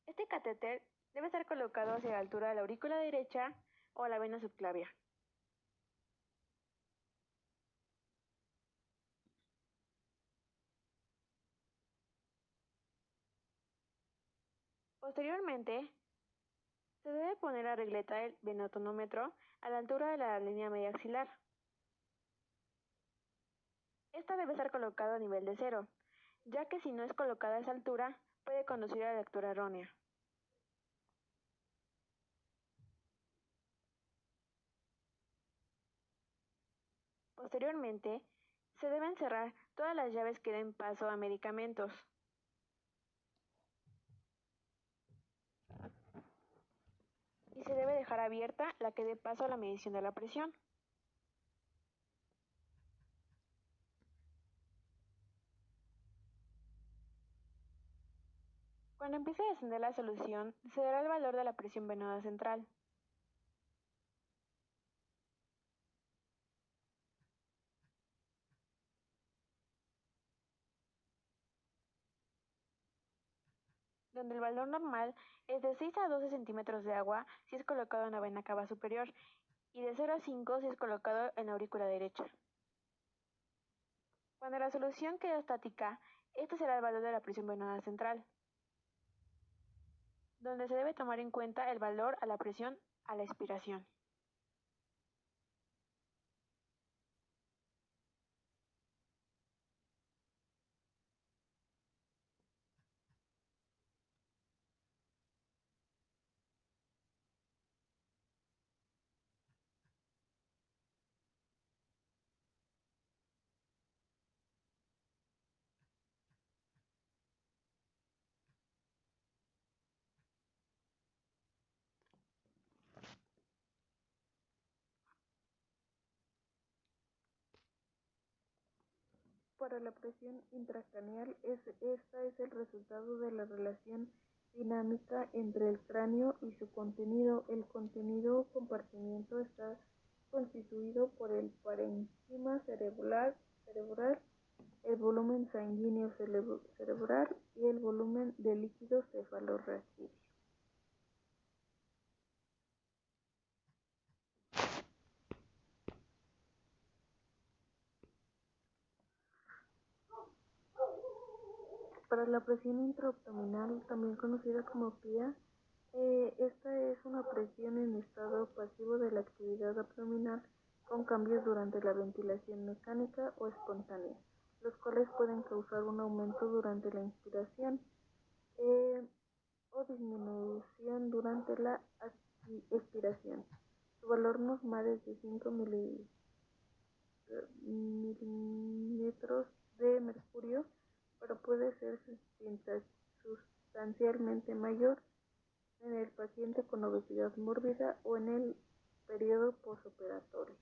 Este catéter debe estar colocado hacia la altura de la aurícula derecha o la vena subclavia. Posteriormente, se debe poner la regleta del venotonómetro a la altura de la línea media axilar. Esta debe estar colocada a nivel de cero, ya que si no es colocada a esa altura, puede conducir a la lectura errónea. Posteriormente, se deben cerrar todas las llaves que den paso a medicamentos. Y se debe dejar abierta la que dé paso a la medición de la presión. Cuando empiece a descender la solución, se dará el valor de la presión venosa central. Donde el valor normal es de 6 a 12 centímetros de agua si es colocado en la vena cava superior y de 0 a 5 si es colocado en la aurícula derecha. Cuando la solución quede estática, este será el valor de la presión venosa central, donde se debe tomar en cuenta el valor a la presión a la expiración. Para la presión intracraneal, esta es el resultado de la relación dinámica entre el cráneo y su contenido. El contenido compartimiento está constituido por el parénquima cerebral, el volumen sanguíneo cerebral y el volumen de líquido cefalorraquídeo. Para la presión intraabdominal, también conocida como PIA, esta es una presión en estado pasivo de la actividad abdominal con cambios durante la ventilación mecánica o espontánea, los cuales pueden causar un aumento durante la inspiración o disminución durante la expiración. Su valor normal es de 5 milímetros de mercurio, pero puede ser sustancialmente mayor en el paciente con obesidad mórbida o en el periodo postoperatorio.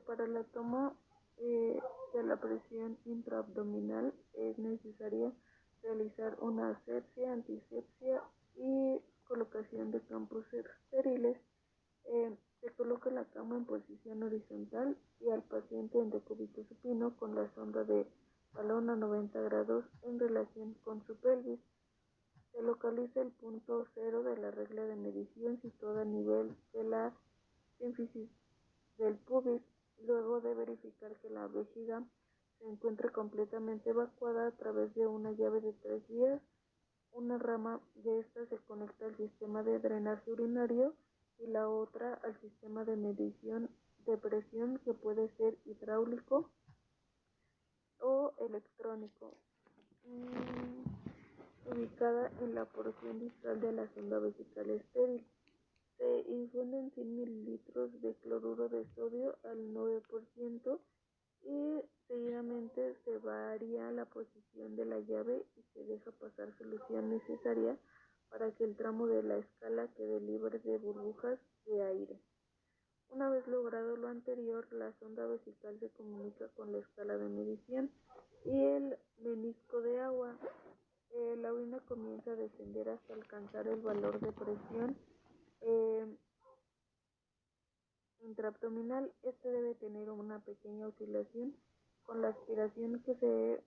Para la toma de la presión intraabdominal es necesaria realizar una asepsia, antisepsia y colocación de campos estériles. Se coloca la cama en posición horizontal y al paciente en decúbito supino con la sonda de balón a 90 grados en relación con su pelvis. Se localiza el punto cero de la regla de medición situada a nivel de la sínfisis del pubis, luego de verificar que la vejiga se encuentre completamente evacuada a través de una llave de 3 vías. Una rama de esta se conecta al sistema de drenaje urinario y la otra al sistema de medición de presión, que puede ser hidráulico o electrónico, ubicada en la porción distal de la sonda vesical estéril. Se infunden 100 mililitros de cloruro de sodio al 9% y seguidamente se varía la posición de la llave y se deja pasar solución necesaria para que el tramo de la escala quede libre de burbujas de aire. la sonda vesical se comunica con la escala de medición y el menisco de agua. La orina comienza a descender hasta alcanzar el valor de presión intraabdominal. Este debe tener una pequeña oscilación con la aspiración que se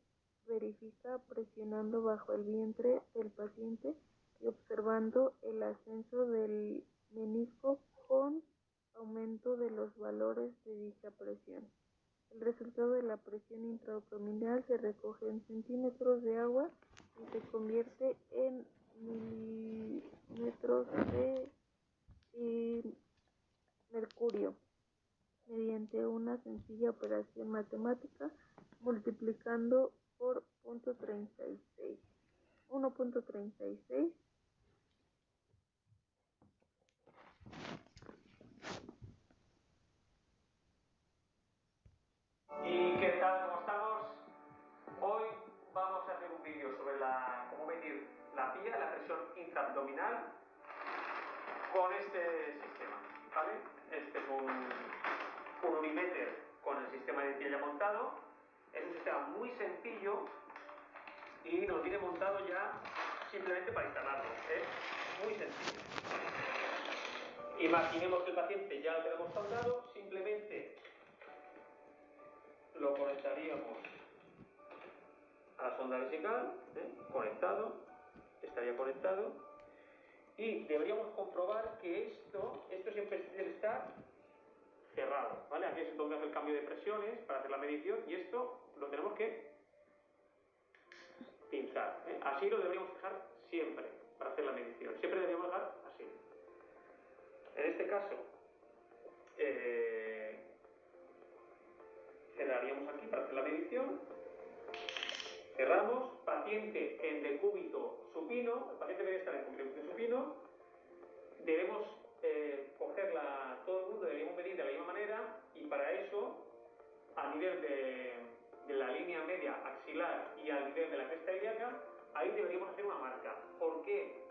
verifica presionando bajo el vientre del paciente y observando el ascenso del menisco con aumento de los valores de dicha presión. El resultado de la presión intraabdominal se recoge en centímetros de agua y se convierte en milímetros de mercurio mediante una sencilla operación matemática multiplicando por 1.36. ¿Y qué tal? ¿Cómo estamos? Hoy vamos a hacer un vídeo sobre cómo medir la PIA, la presión intraabdominal, con este sistema, ¿vale? Este es un Unimeter con el sistema de PIA ya montado. Es un sistema muy sencillo y nos viene montado ya simplemente para instalarlo. Es muy sencillo. Imaginemos que el paciente ya lo tenemos soldado, simplemente lo conectaríamos a la sonda vesical, conectado, estaría conectado, y deberíamos comprobar que esto siempre debe estar cerrado, ¿vale? Aquí es donde hace el cambio de presiones para hacer la medición y esto lo tenemos que pinzar, Así lo deberíamos dejar siempre para hacer la medición, siempre deberíamos dejar así. En este caso, cerraríamos aquí para hacer la medición. Cerramos, paciente en decúbito supino, el paciente debe estar en decúbito supino, debemos todo el mundo deberíamos medir de la misma manera y para eso, a nivel de la línea media axilar y al nivel de la cresta ilíaca, ahí deberíamos hacer una marca. ¿Por qué?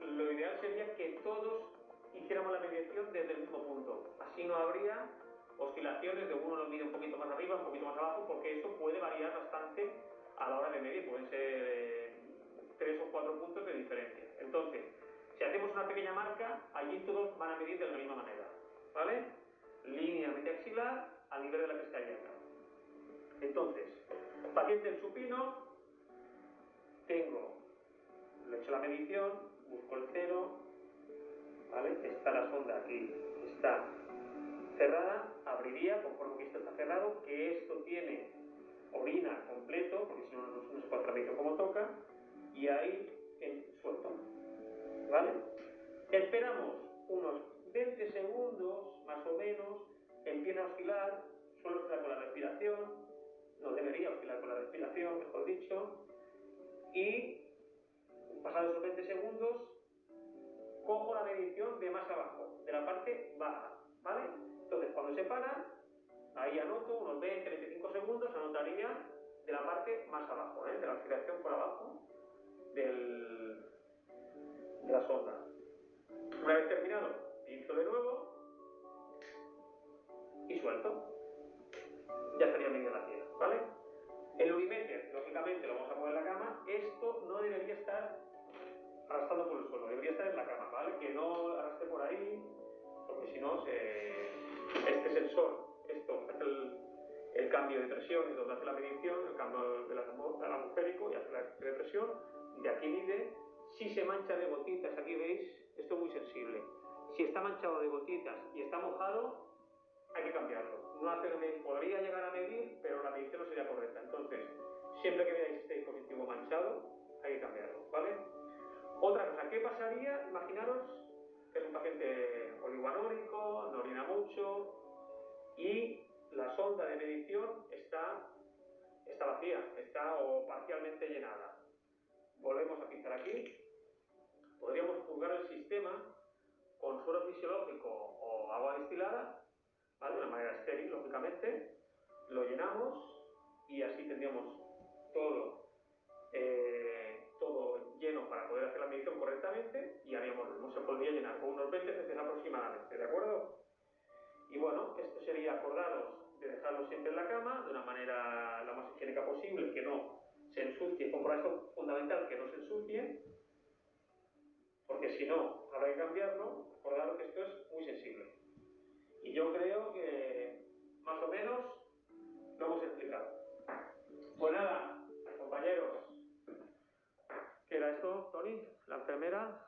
Lo ideal sería que todos hiciéramos la medición desde el mismo punto, así no habría oscilaciones de uno lo mide un poquito más arriba, un poquito más abajo, porque eso puede variar bastante a la hora de medir, pueden ser 3 o 4 puntos de diferencia. Entonces, si hacemos una pequeña marca, allí todos van a medir de la misma manera, ¿vale? Línea media axilar al nivel de la cresta ilíaca. Entonces, paciente en supino, le he hecho la medición, busco el cero, ¿vale? Está la sonda aquí, está cerrada, abriría, conforme que esto está cerrado, que esto tiene orina completo, porque si no, no se puede hacer la medición como toca, y ahí suelto, ¿vale? Esperamos unos 20 segundos, más o menos, empieza a oscilar, suele oscilar con la respiración, no debería oscilar con la respiración, mejor dicho, y pasados esos 20 segundos, cojo la medición de más abajo, de la parte baja, ¿vale? Entonces, cuando se para, ahí anoto unos 20-25 segundos, anotaría de la parte más abajo, de la oscilación por abajo de la sonda. Una vez terminado, pinzo de nuevo y suelto. Ya estaría medida la piel, ¿vale? El Unimeter, lógicamente, lo vamos a poner en la cama. Esto no debería estar arrastrando por el suelo, debería estar en la cama, ¿vale? Que no arrastre por ahí, porque si no, este sensor, esto hace el cambio de presión, es donde hace la medición, el cambio del atmosférico y hace la de presión, de aquí mide. Si se mancha de gotitas, aquí veis, esto es muy sensible. Si está manchado de gotitas y está mojado, hay que cambiarlo. Podría llegar a medir, pero la medición no sería correcta. Entonces, siempre que veáis este dispositivo manchado, hay que cambiarlo, ¿vale? Otra cosa, ¿qué pasaría? Imaginaros que es un paciente oligoanórico, no orina mucho y la sonda de medición está vacía, está o parcialmente llenada. Volvemos a pinzar aquí. Podríamos purgar el sistema con suero fisiológico o agua destilada, ¿vale? De una manera estéril, lógicamente. Lo llenamos y así tendríamos todo lleno para poder hacer la medición correctamente y no se podría llenar con unos 20 veces aproximadamente, ¿de acuerdo? Y bueno, esto sería, acordaros, posible que no se ensucie, comprobar esto fundamental, que no se ensucie, porque si no, habrá que cambiarlo. Recordaros que esto es muy sensible. Y yo creo que más o menos lo hemos explicado. Pues nada, compañeros, ¿qué era esto, Tony? La enfermera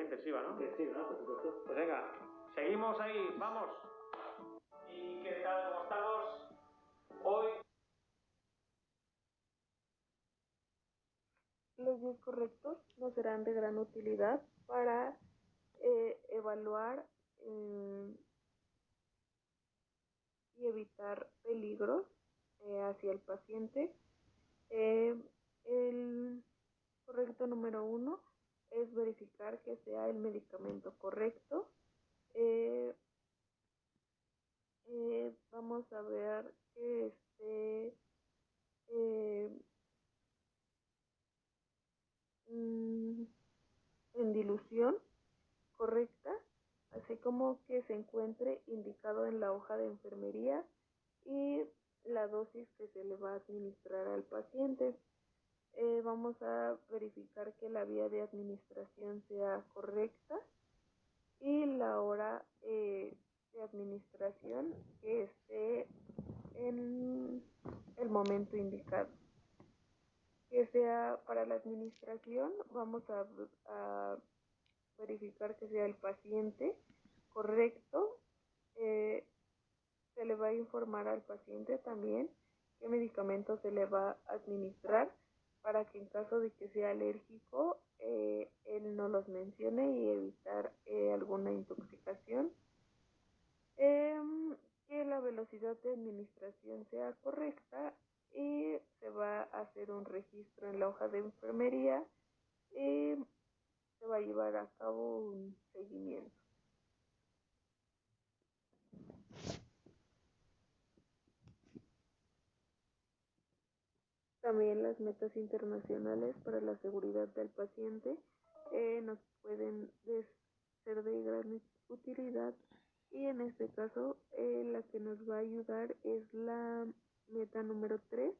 intensiva, ¿no? Sí, ¿no? Por supuesto. Pues venga, seguimos ahí, vamos. ¿Y qué tal? ¿Cómo estamos? Hoy los 10 correctos nos serán de gran utilidad para evaluar y evitar peligros hacia el paciente. El correcto número 1 es verificar que sea el medicamento correcto. Vamos a ver que esté en dilución correcta, así como que se encuentre indicado en la hoja de enfermería y la dosis que se le va a administrar al paciente. Vamos a verificar que la vía de administración sea correcta y la hora de administración que esté en el momento indicado. Que sea para la administración, vamos a verificar que sea el paciente correcto. Se le va a informar al paciente también qué medicamento se le va a administrar para que en caso de que sea alérgico, él no los mencione y evitar alguna intoxicación. Que la velocidad de administración sea correcta y se va a hacer un registro en la hoja de enfermería y se va a llevar a cabo un seguimiento. También las metas internacionales para la seguridad del paciente nos pueden ser de gran utilidad y en este caso la que nos va a ayudar es la meta número 3,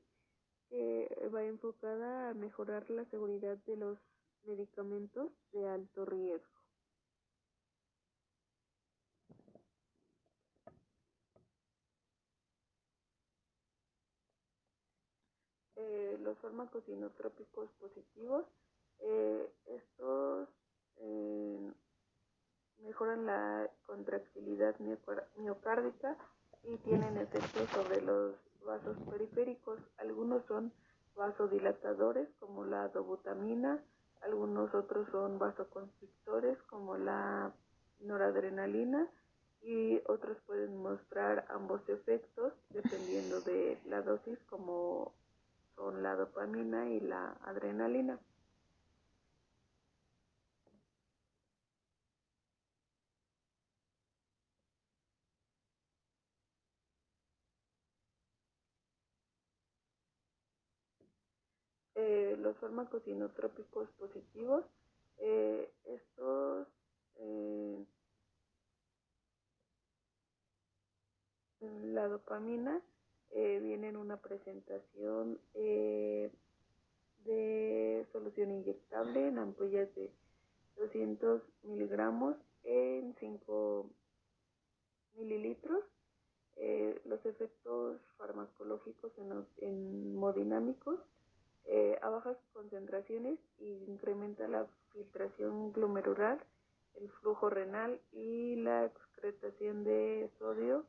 que va enfocada a mejorar la seguridad de los medicamentos de alto riesgo. Los fármacos inotrópicos positivos, estos mejoran la contractilidad miocárdica y tienen efectos sobre los vasos periféricos. Algunos son vasodilatadores como la dobutamina, algunos otros son vasoconstrictores como la noradrenalina y otros pueden mostrar ambos efectos dependiendo de la dosis como son la dopamina y la adrenalina. Los fármacos inotrópicos positivos, estos la dopamina viene en una presentación de solución inyectable en ampollas de 200 miligramos en 5 mililitros. Los efectos farmacológicos en hemodinámicos a bajas concentraciones incrementa la filtración glomerular, el flujo renal y la excretación de sodio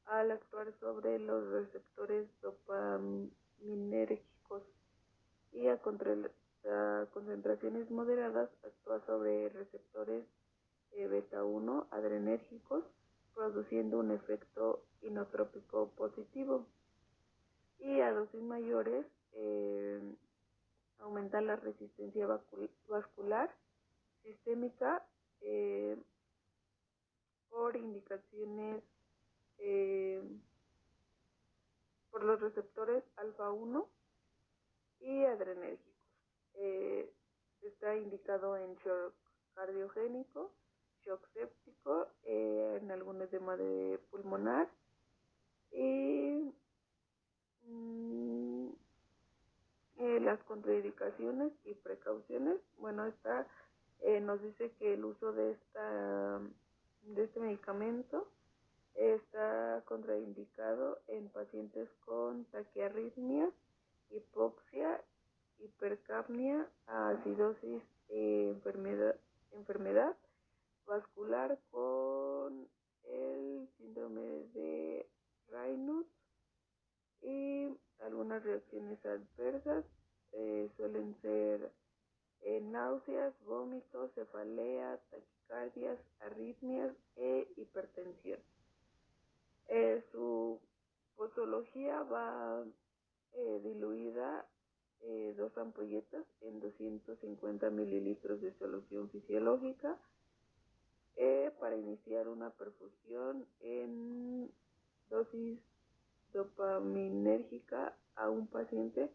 al actuar sobre los receptores dopaminérgicos y a concentraciones moderadas actúa sobre receptores beta 1 adrenérgicos, produciendo un efecto inotrópico positivo. Y a dosis mayores aumenta la resistencia vascular sistémica por indicaciones por los receptores alfa 1 y adrenérgicos. Está indicado en shock cardiogénico, shock séptico, en algún edema pulmonar y las contraindicaciones y precauciones. Bueno, esta nos dice que el uso de este medicamento está contraindicado en pacientes con taquiarritmias, hipoxia, hipercapnia, acidosis, enfermedad vascular con el síndrome de Raynaud y algunas reacciones adversas suelen ser náuseas, vómitos, cefalea, taquicardias, arritmias e hipertensión. Su posología va diluida 2 ampolletas en 250 mililitros de solución fisiológica para iniciar una perfusión en dosis dopaminérgica a un paciente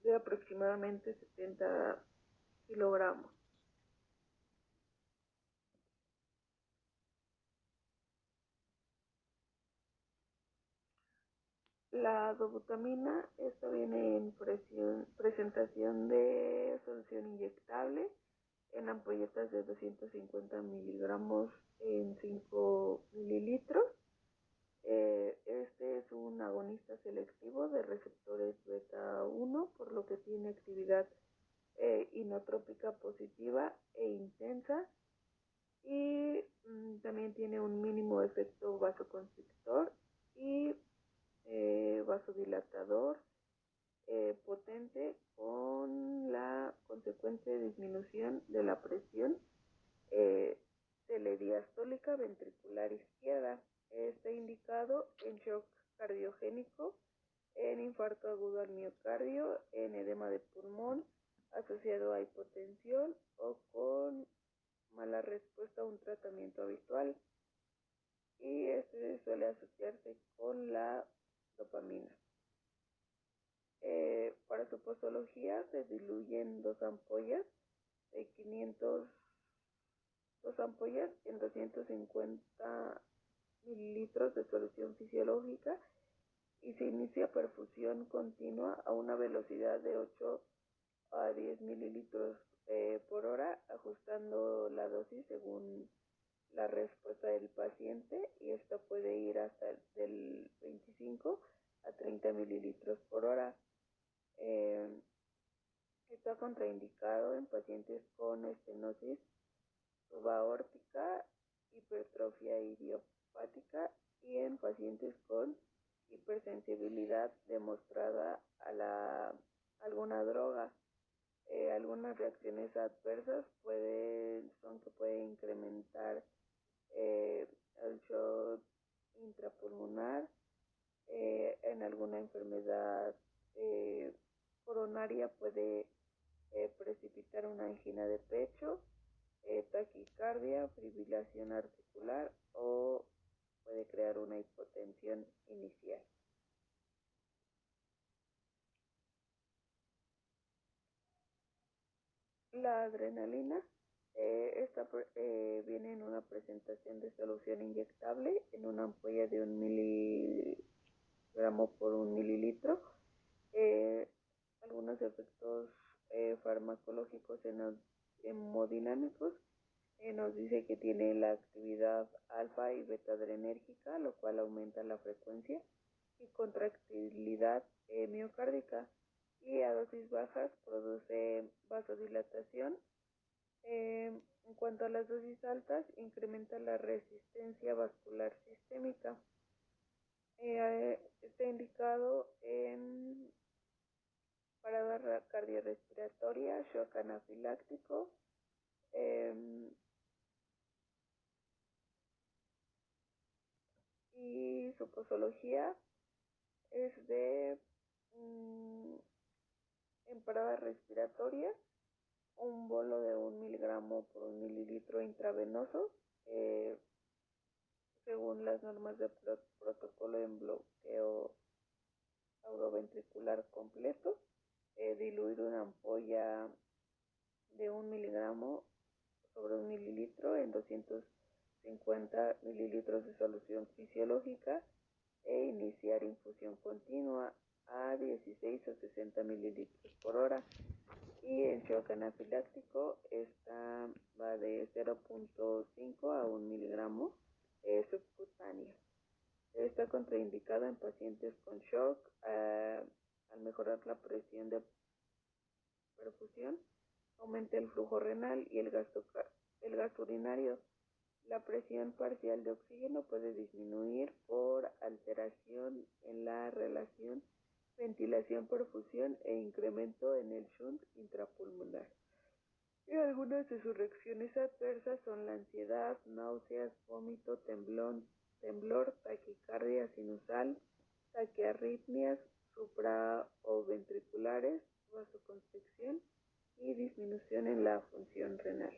de aproximadamente 70 kilogramos. La dobutamina, esta viene en presentación de solución inyectable en ampolletas de 250 miligramos en 5 mililitros. Este es un agonista selectivo de receptores beta 1, por lo que tiene actividad inotrópica positiva e intensa, y también tiene un mínimo efecto vasoconstrictor y vasodilatador potente, con la consecuente disminución de la presión telediastólica ventricular izquierda. Está indicado en shock cardiogénico, en infarto agudo al miocardio, en edema de pulmón asociado a hipotensión o con mala respuesta a un tratamiento habitual, y este suele asociarse con la dopamina. Para su posología se diluyen 2 ampollas en 250 mililitros de solución fisiológica y se inicia perfusión continua a una velocidad de 8 a 10 mililitros por hora, ajustando la dosis según la respuesta del paciente, y esto puede ir hasta del 25 a 30 mililitros por hora. Está contraindicado en pacientes con estenosis subaórtica, hipertrofia idiopática y en pacientes con hipersensibilidad demostrada a alguna droga. Algunas reacciones adversas son que puede incrementar el shock intrapulmonar, en alguna enfermedad coronaria puede precipitar una angina de pecho, taquicardia, fibrilación articular o puede crear una hipotensión inicial. La adrenalina, esta viene en una presentación de solución inyectable en una ampolla de 1 miligramo por 1 mililitro. Algunos efectos farmacológicos hemodinámicos nos dice que tiene la actividad alfa y beta adrenérgica, lo cual aumenta la frecuencia y contractilidad miocárdica, y a dosis bajas produce vasodilatación. En cuanto a las dosis altas, incrementa la resistencia vascular sistémica. Está indicado en parada cardiorrespiratoria, shock anafiláctico, y su posología es de en parada respiratoria, un bolo de 1 miligramo por 1 mililitro intravenoso, según las normas de protocolo en bloqueo auroventricular completo, diluir una ampolla de 1 miligramo sobre 1 mililitro en 250 mililitros de solución fisiológica e iniciar infusión continua a 16 a 60 mililitros por hora. Y el shock anafiláctico va de 0.5 a 1 miligramo subcutáneo. Está contraindicado en pacientes con shock al mejorar la presión de perfusión, aumenta el flujo renal y el gasto urinario. La presión parcial de oxígeno puede disminuir por alteración en la relación ventilación-perfusión e incremento en el shunt intrapulmonar. Y algunas de sus reacciones adversas son la ansiedad, náuseas, vómito, temblor, taquicardia sinusal, taquiarritmias supra o ventriculares, vasoconstricción y disminución en la función renal.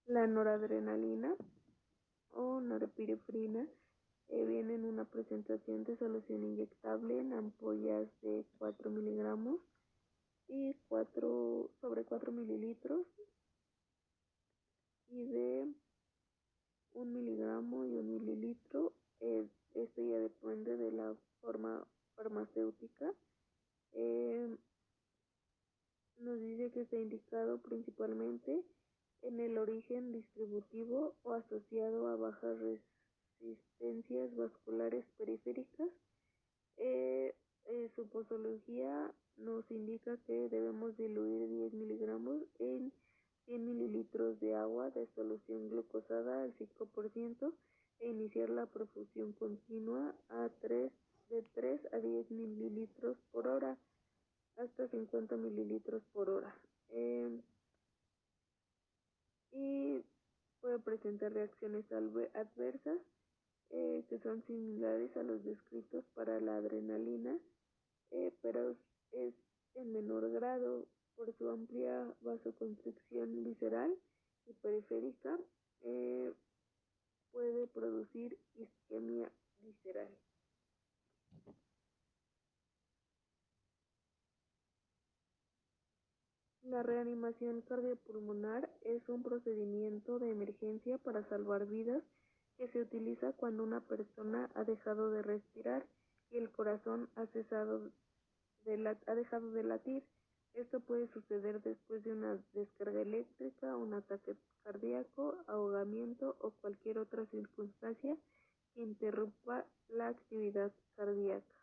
La noradrenalina o norepinefrina viene en una presentación de solución inyectable en ampollas de 4 miligramos y 4 mililitros y de 1 miligramo y 1 mililitro. Esto ya depende de la forma farmacéutica. Nos dice que está indicado principalmente en el origen distributivo o asociado a bajas resistencias vasculares periféricas. Su posología nos indica que debemos diluir 10 miligramos en 100 mililitros de agua de solución glucosada al 5% e iniciar la perfusión continua de 3 a 10 mililitros por hora hasta 50 mililitros por hora. Y puede presentar reacciones adversas que son similares a los descritos para la adrenalina, pero es en menor grado por su amplia vasoconstricción visceral y periférica. Puede producir isquemia visceral. La reanimación cardiopulmonar es un procedimiento de emergencia para salvar vidas que se utiliza cuando una persona ha dejado de respirar y el corazón ha dejado de latir. Esto puede suceder después de una descarga eléctrica, un ataque cardíaco, ahogamiento o cualquier otra circunstancia que interrumpa la actividad cardíaca.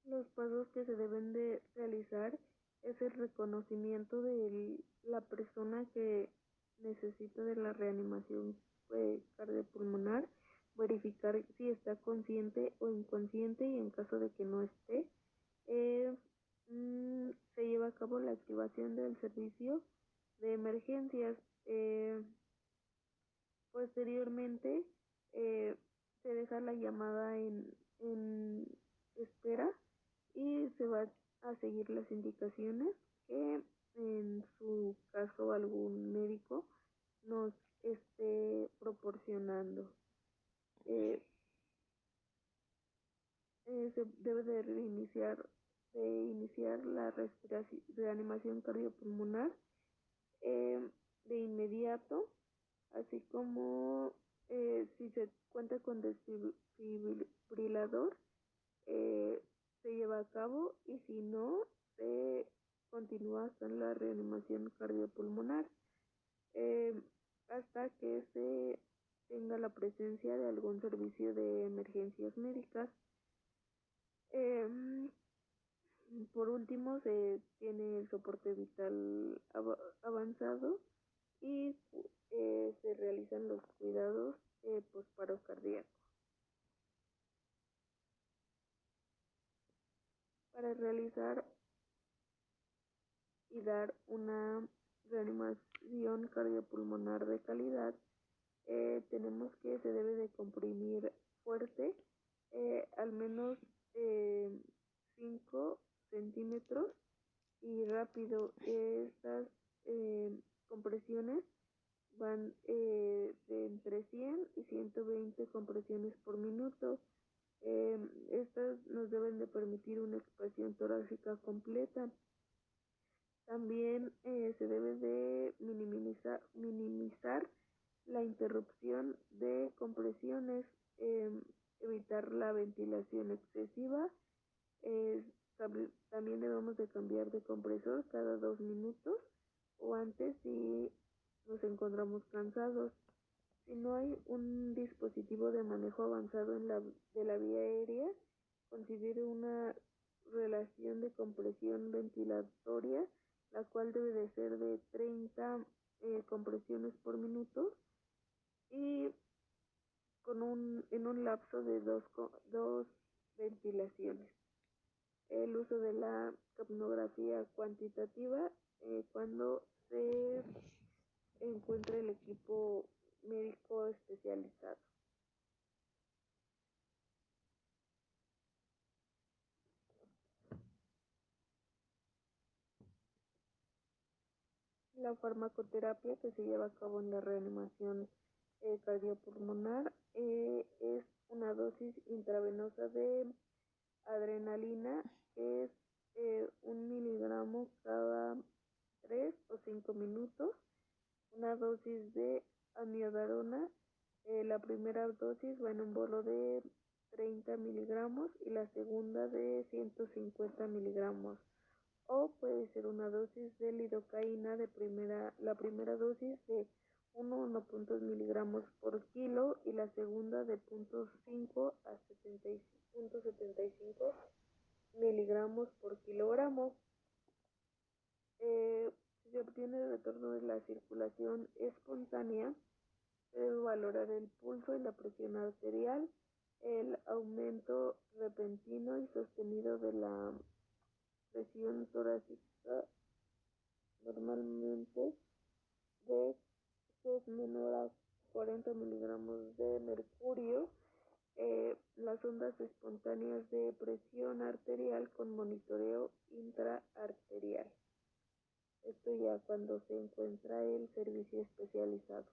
Los pasos que se deben de realizar es el reconocimiento de la persona que necesita de la reanimación cardiopulmonar, verificar si está consciente o inconsciente y en caso de que no esté, se lleva a cabo la activación del servicio de emergencias. Posteriormente se deja la llamada en espera y se va a seguir las indicaciones que en su caso algún médico nos esté proporcionando. Se debe de iniciar la reanimación cardiopulmonar de inmediato, así como si se cuenta con desfibrilador, se lleva a cabo y si no, se continúa con la reanimación cardiopulmonar hasta que se tenga la presencia de algún servicio de emergencias médicas. Por último, se tiene el soporte vital avanzado y se realizan los cuidados posparo cardíaco. Para realizar y dar una reanimación cardiopulmonar de calidad, tenemos que se debe de comprimir fuerte, al menos 5 centímetros y rápido. Estas compresiones van de entre 100 y 120 compresiones por minuto. Estas nos deben de permitir una expansión torácica completa. También se debe de minimizar la interrupción de compresiones, evitar la ventilación excesiva. También debemos de cambiar de compresor cada 2 minutos o antes si nos encontramos cansados. Si no hay un dispositivo de manejo avanzado de la vía aérea, considere una relación de compresión ventilatoria, la cual debe de ser de 30 compresiones por minuto y en un lapso de dos ventilaciones. El uso de la capnografía cuantitativa cuando se encuentra el equipo médico especializado. La farmacoterapia que se lleva a cabo en la reanimación cardiopulmonar es una dosis intravenosa de adrenalina, que es 1 miligramo cada 3 o 5 minutos, una dosis de amiodarona. La primera dosis va en un bolo de 30 miligramos y la segunda de 150 miligramos. O puede ser una dosis de lidocaína la primera dosis de 1.2 miligramos por kilo y la segunda de 0.5 a 0.75 miligramos por kilogramo. Si se obtiene el retorno de la circulación espontánea, se debe valorar el pulso y la presión arterial, el aumento repentino y sostenido de la presión torácica, normalmente es menor a 40 miligramos de mercurio, las ondas espontáneas de presión arterial con monitoreo intraarterial. Esto ya cuando se encuentra el servicio especializado.